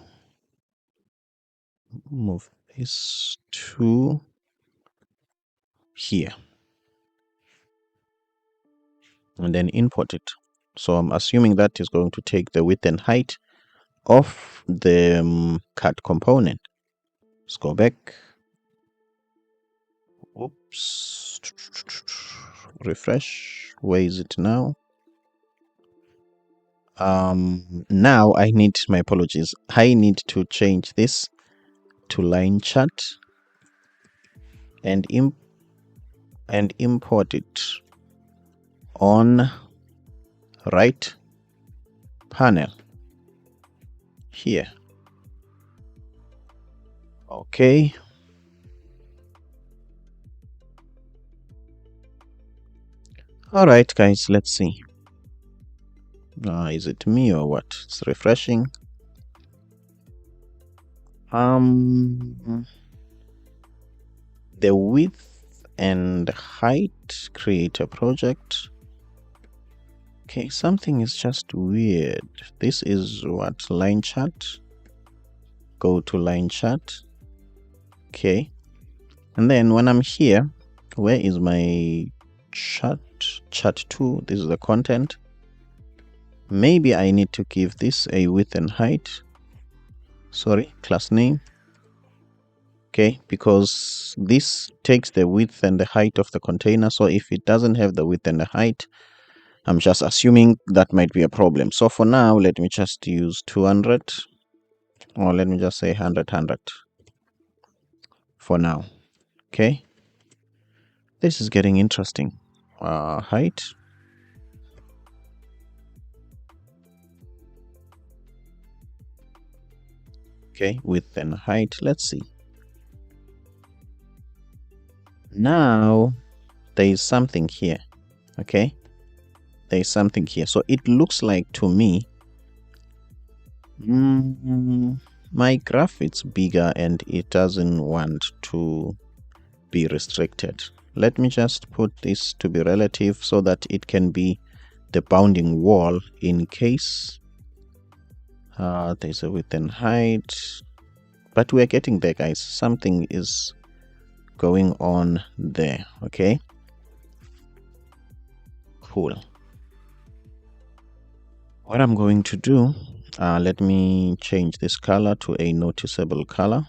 move this to here, and then import it. So I'm assuming that is going to take the width and height of the cut component. Let's go back. Oops. Refresh. Where is it now? Now I need, my apologies, I need to change this to line chart and import it on right panel here. Okay. All right, guys, let's see. Is it me or what? It's refreshing. The width and height, create a project. Okay, something is just weird. This is what? Line chart. Go to line chart. Okay. And then when I'm here, where is my chart? Chart 2. This is the content. Maybe I need to give this a width and height. Sorry, class name. Okay, because this takes the width and the height of the container. So if it doesn't have the width and the height, I'm just assuming that might be a problem. So for now, let me just use 200, or let me just say 100 for now. Okay, this is getting interesting. Height. Okay, width and height. Let's see. Now there is something here. Okay, there is something here. So it looks like to me my graph is bigger and it doesn't want to be restricted. Let me just put this to be relative so that it can be the bounding wall in case there's a width and height. But we're getting there, guys. Something is going on there. Okay, cool. What I'm going to do, let me change this color to a noticeable color.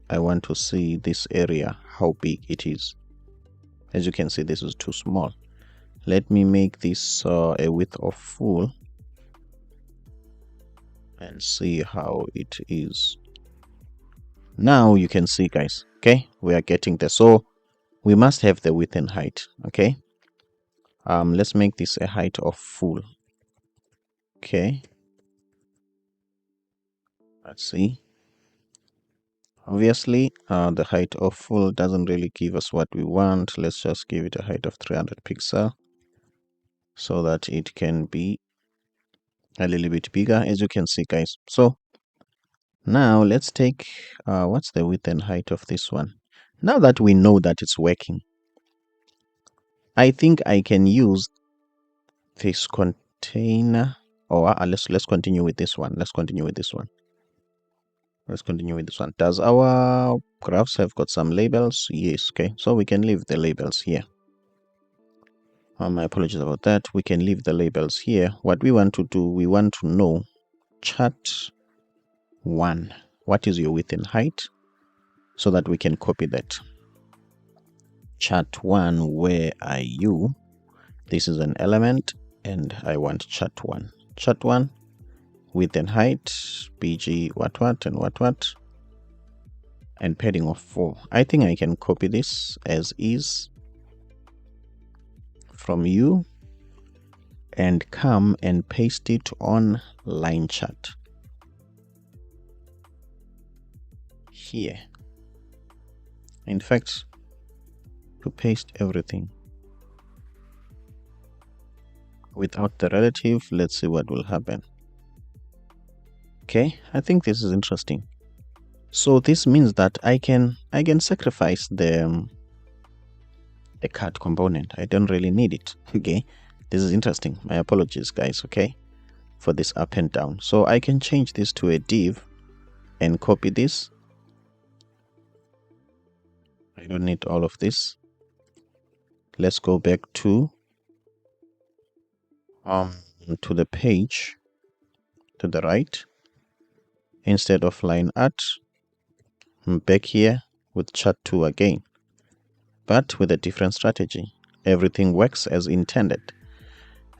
I want to see this area, how big it is. As you can see, this is too small. Let me make this a width of full and see how it is. Now you can see, guys. Okay, we are getting there. So we must have the width and height. Okay, let's make this a height of full. Okay, let's see. Obviously, the height of full doesn't really give us what we want. Let's just give it a height of 300 pixel so that it can be a little bit bigger, as you can see, guys. So now let's take what's the width and height of this one. Now that we know that it's working, I think I can use this container. Or let's continue with this one. Let's continue with this one. Does our graphs have got some labels? Yes. Okay, so we can leave the labels here. My apologies about that. We can leave the labels here. What we want to do, we want to know chart 1. What is your width and height? So that we can copy that. Chart 1, where are you? This is an element and I want chart 1. Chart 1, width and height, bg what and what, and padding of 4. I think I can copy this as is from you and come and paste it on line chart here. In fact, to paste everything without the relative, let's see what will happen. Okay, I think this is interesting. So this means that I can sacrifice the card component. I don't really need it. Okay, this is interesting. My apologies, guys. Okay, for this up and down. So I can change this to a div and copy this. I don't need all of this. Let's go back to the page to the right. Instead of line art, I'm back here with chart 2 again, but with a different strategy. Everything works as intended.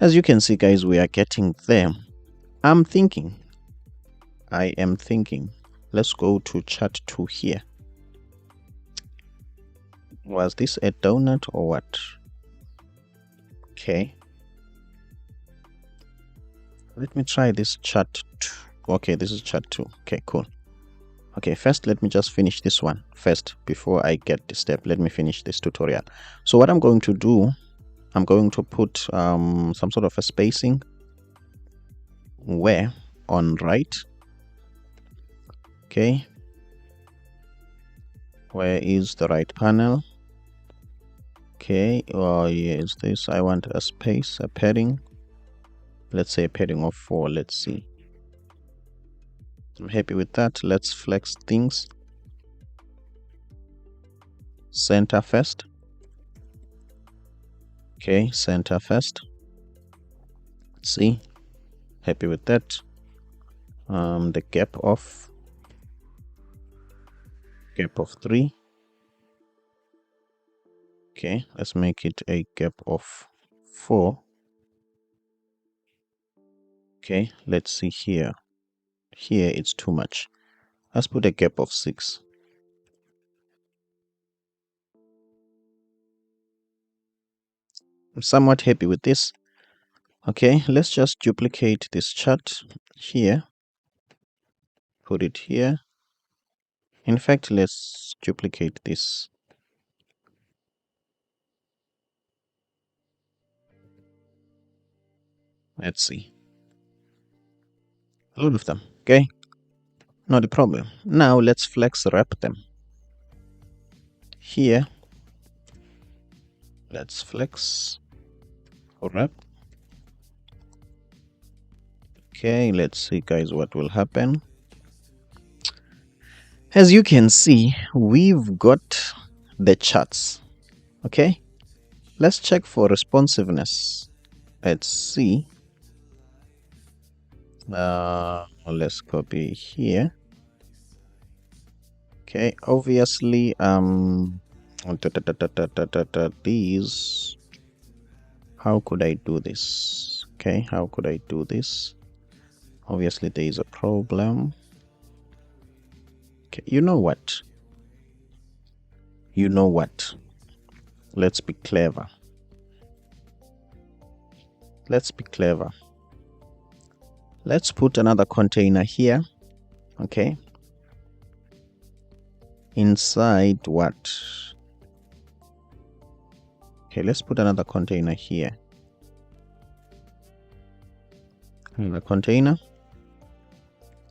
As you can see, guys, we are getting there. I am thinking. Let's go to chart 2 here. Was this a donut or what? Okay. Let me try this chart 2. Okay, this is chart 2. Okay, cool. Okay, first let me just finish this one first before I get the step. Let me finish this tutorial. So what I'm going to do, I'm going to put some sort of a spacing where on right. Okay, where is the right panel? Okay, oh yeah, is this, I want a space, a padding, let's say a padding of 4. Let's see, I'm happy with that. Let's flex things. Center first. Okay, center first. See, happy with that. The gap of 3. Okay, let's make it a gap of 4. Okay, let's see here. Here it's too much. Let's put a gap of 6. I'm somewhat happy with this. Okay, let's just duplicate this chart here. Put it here. In fact, let's duplicate this. Let's see. A lot of them. Okay, not a problem. Now let's flex wrap them. Here, let's flex wrap. Okay, let's see guys what will happen. As you can see, we've got the charts. Okay, let's check for responsiveness. Let's see. Let's copy here. Okay, obviously these, how could I do this? Okay, how could I do this? Obviously there is a problem. Okay, you know what, let's be clever. Let's put another container here. Okay, inside what? Okay, let's put another container here. Another container,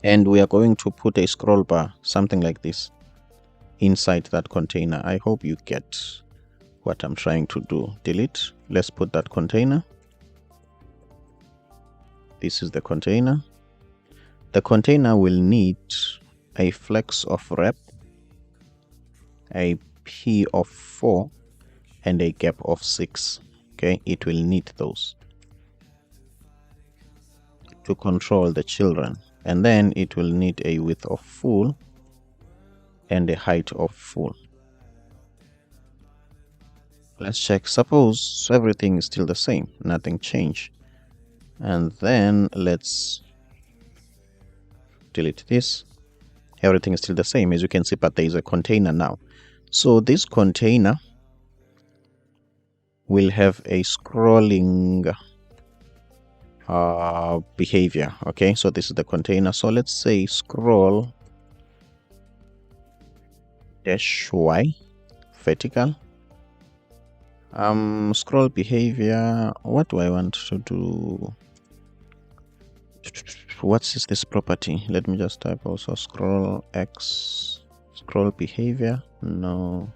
and we are going to put a scroll bar, something like this, inside that container. I hope you get what I'm trying to do. Delete. Let's put that container. This is the container. The container will need a flex of wrap, a p of 4, and a gap of 6. Okay, it will need those to control the children, and then it will need a width of full and a height of full. Let's check. Suppose everything is still the same, nothing changed, and then let's delete this. Everything is still the same, as you can see, but there is a container now. So this container will have a scrolling behavior. Okay, so this is the container. So let's say scroll -y vertical. Scroll behavior, what do I want to do? What is this property? Let me just type also scroll x, scroll behavior. No.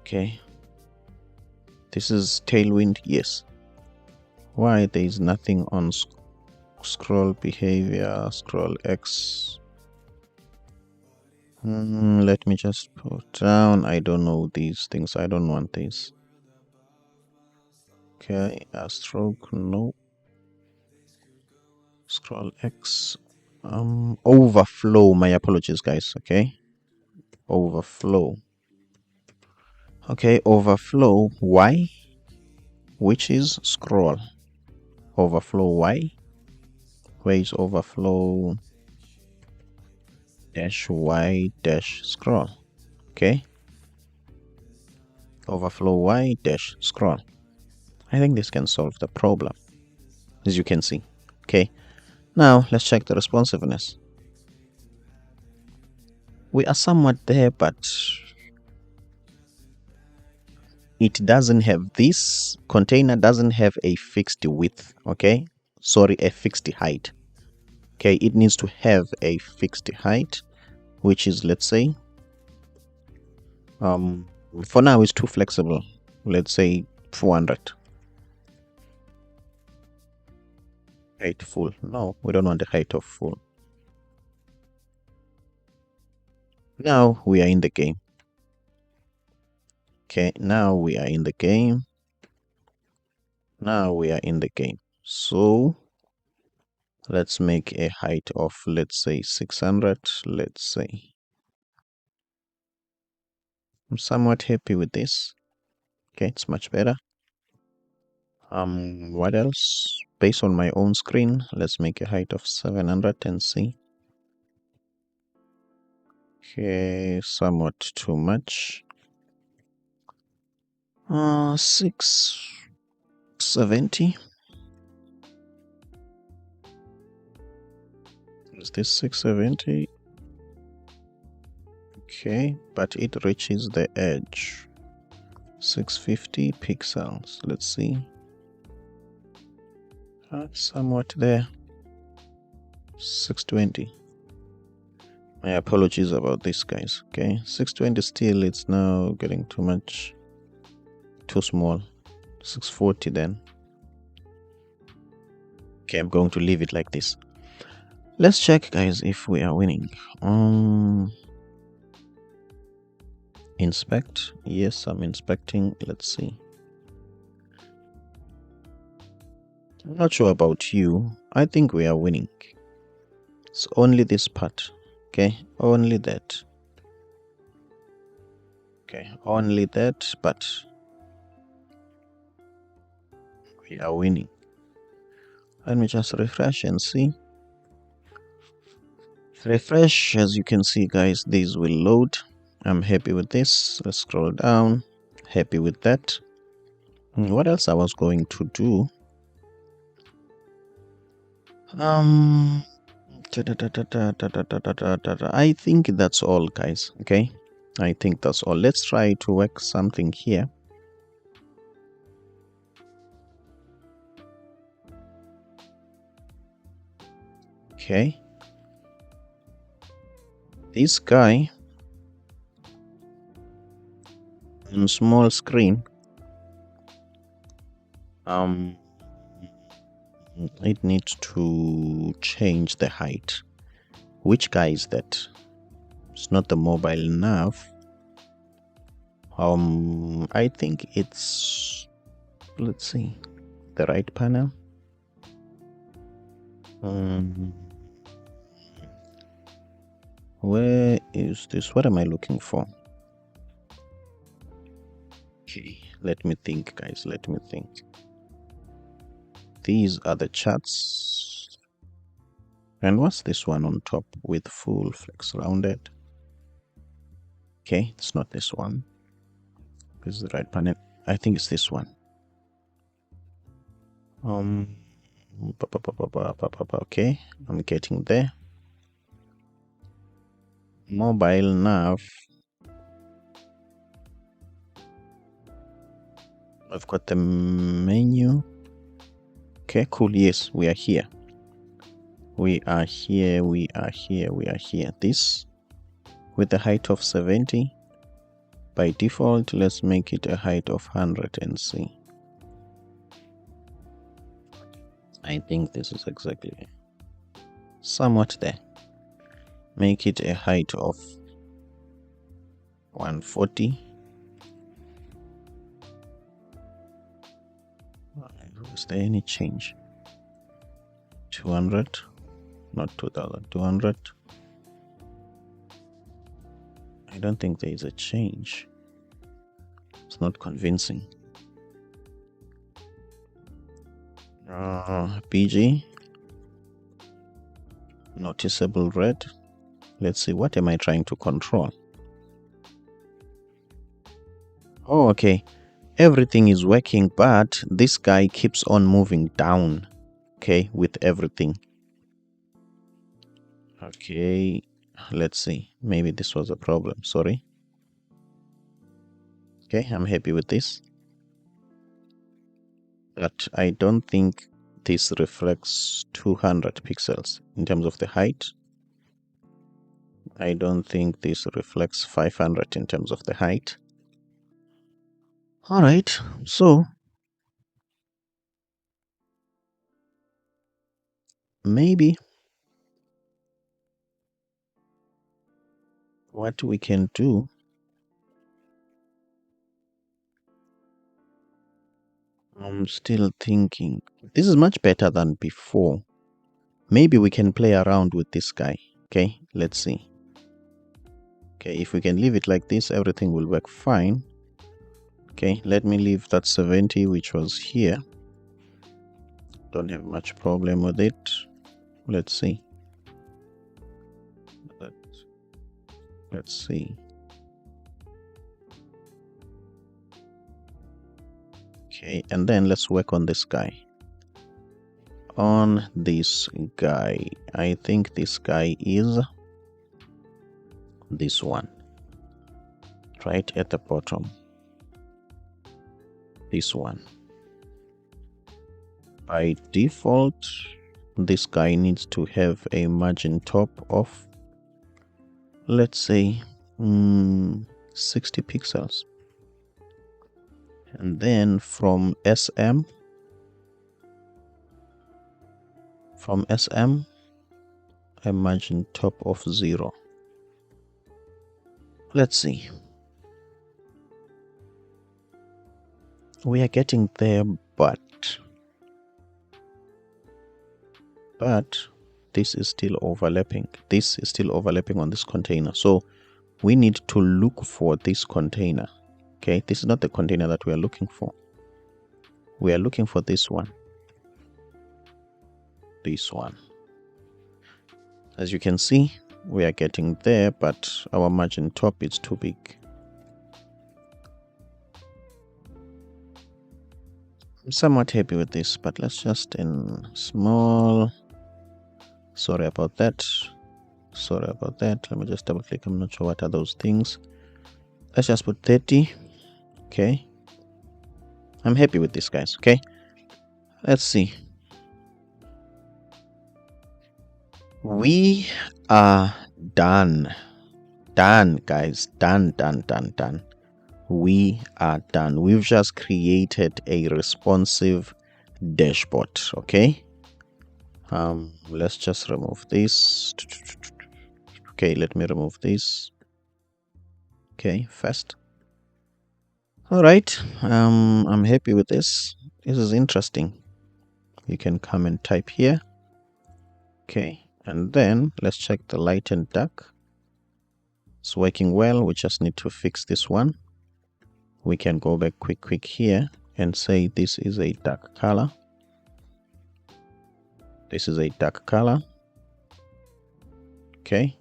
Okay, this is Tailwind. Yes. Why there is nothing on scroll behavior, scroll x? Let me just put down, I don't know these things, I don't want these. Okay, a stroke, no. Scroll x, overflow, my apologies guys. Okay, overflow. Okay, overflow y, which is scroll. Overflow y, where is overflow -y scroll? Okay, overflow y scroll. I think this can solve the problem, as you can see. Okay, now let's check the responsiveness. We are somewhat there, but it doesn't have, this container doesn't have a fixed width, okay? Sorry, a fixed height. Okay, it needs to have a fixed height, which is, let's say, for now it's too flexible. Let's say 400. Height full. No, we don't want the height of full. Now we are in the game. Okay, now we are in the game. Now we are in the game. So let's make a height of, let's say, 600. Let's say. I'm somewhat happy with this. Okay, it's much better. What else? Based on my own screen, let's make a height of 700 and see. Okay, somewhat too much. 670. Is this 670? Okay, but it reaches the edge. 650 pixels. Let's see. Somewhat there. 620. My apologies about this, guys. Okay, 620 still, it's now getting too much. Too small. 640 then. Okay, I'm going to leave it like this. Let's check, guys, if we are winning. Inspect. Yes, I'm inspecting. Let's see. I'm not sure about you. I think we are winning. It's only this part. Okay, only that. Okay, only that, but we are winning. Let me just refresh and see. Refresh, as you can see, guys, these will load. I'm happy with this. Let's scroll down. Happy with that. What else I was going to do? I think that's all, guys. Okay, I think that's all. Let's try to work something here. Okay, this guy on small screen, it needs to change the height. Which guy is that? It's not the mobile nav. I think it's, let's see, the right panel. Where is this? What am I looking for? Okay, let me think, guys. Let me think. These are the charts. And what's this one on top with full flex rounded? Okay, it's not this one. This is the right panel. I think it's this one. Okay, I'm getting there. Mobile nav. I've got the menu. Okay, cool. Yes, we are here. We are here. We are here. We are here. This with a height of 70. By default, let's make it a height of 100 and see. I think this is exactly somewhat there. Make it a height of 140. Is there any change? 200, not 2000, 200. I don't think there is a change. It's not convincing. PG, noticeable red. Let's see, what am I trying to control? Oh, okay. Everything is working, but this guy keeps on moving down. Okay, with everything. Okay, let's see, maybe this was a problem. Sorry. Okay, I'm happy with this, but I don't think this reflects 200 pixels in terms of the height. I don't think this reflects 500 in terms of the height. All right, so maybe what we can do, I'm still thinking, this is much better than before. Maybe we can play around with this guy. Okay, let's see. Okay, if we can leave it like this, everything will work fine. Okay, let me leave that 70, which was here. Don't have much problem with it. Let's see. Let's see. Okay, and then let's work on this guy. On this guy, I think this guy is this one, right at the bottom. This one. By default, this guy needs to have a margin top of, let's say, 60 pixels. And then from SM, a margin top of 0. Let's see. We are getting there, but this is still overlapping. This is still overlapping on this container. So we need to look for this container. Okay, this is not the container that we are looking for. We are looking for this one. This one. As you can see, we are getting there, but our margin top is too big. I'm somewhat happy with this, but let's just in small. Sorry about that. Let me just double click. I'm not sure what are those things. Let's just put 30. Okay. I'm happy with this, guys. Okay. Let's see. We are done. Done, guys. Done. We are done. We've just created a responsive dashboard. Okay. Let's just remove this. Okay, let me remove this. Okay, first. All right. I'm happy with this. This is interesting. You can come and type here. Okay, and then let's check the light and dark. It's working well. We just need to fix this one. We can go back quick here and say this is a dark color. This is a dark color. Okay.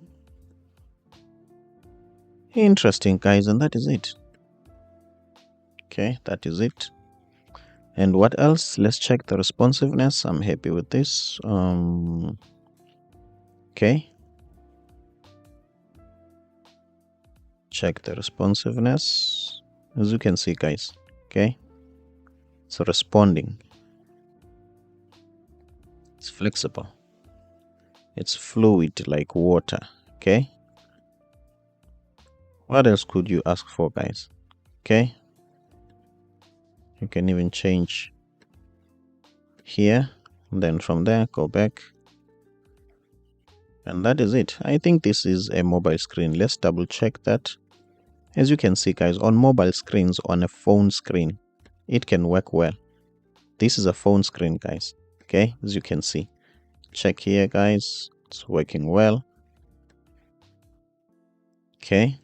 Interesting, guys, and that is it. Okay, that is it. And what else? Let's check the responsiveness. I'm happy with this. Okay. Check the responsiveness. As you can see, guys. Okay. It's responding. It's flexible. It's fluid like water. Okay. What else could you ask for, guys? Okay. You can even change here. And then from there, go back. And that is it. I think this is a mobile screen. Let's double check that. As you can see, guys, on mobile screens, on a phone screen, it can work well. This is a phone screen, guys. Okay, as you can see. Check here, guys. It's working well. Okay.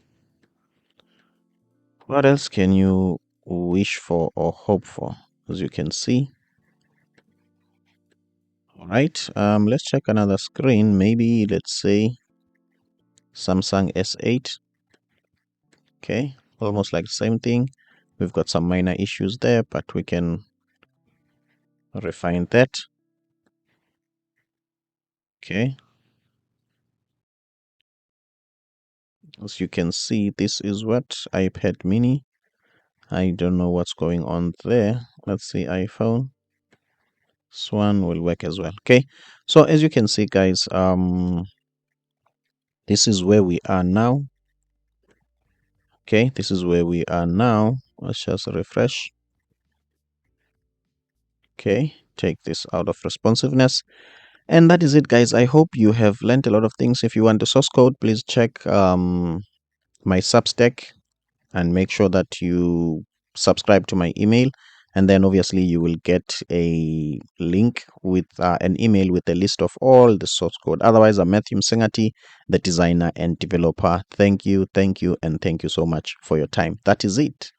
What else can you wish for or hope for? As you can see. All right. Let's check another screen. Maybe let's say Samsung S8. Okay, almost like the same thing. We've got some minor issues there, but we can refine that. Okay. As you can see, this is what iPad mini. I don't know what's going on there. Let's see, iPhone. This one will work as well. Okay, so as you can see, guys, this is where we are now. Okay, this is where we are now. Let's just refresh. Okay, take this out of responsiveness. And that is it, guys. I hope you have learned a lot of things. If you want the source code, please check my Substack and make sure that you subscribe to my email. And then obviously you will get a link with an email with a list of all the source code. Otherwise, I'm Matthew Msengati, the designer and developer. Thank you, and thank you so much for your time. That is it.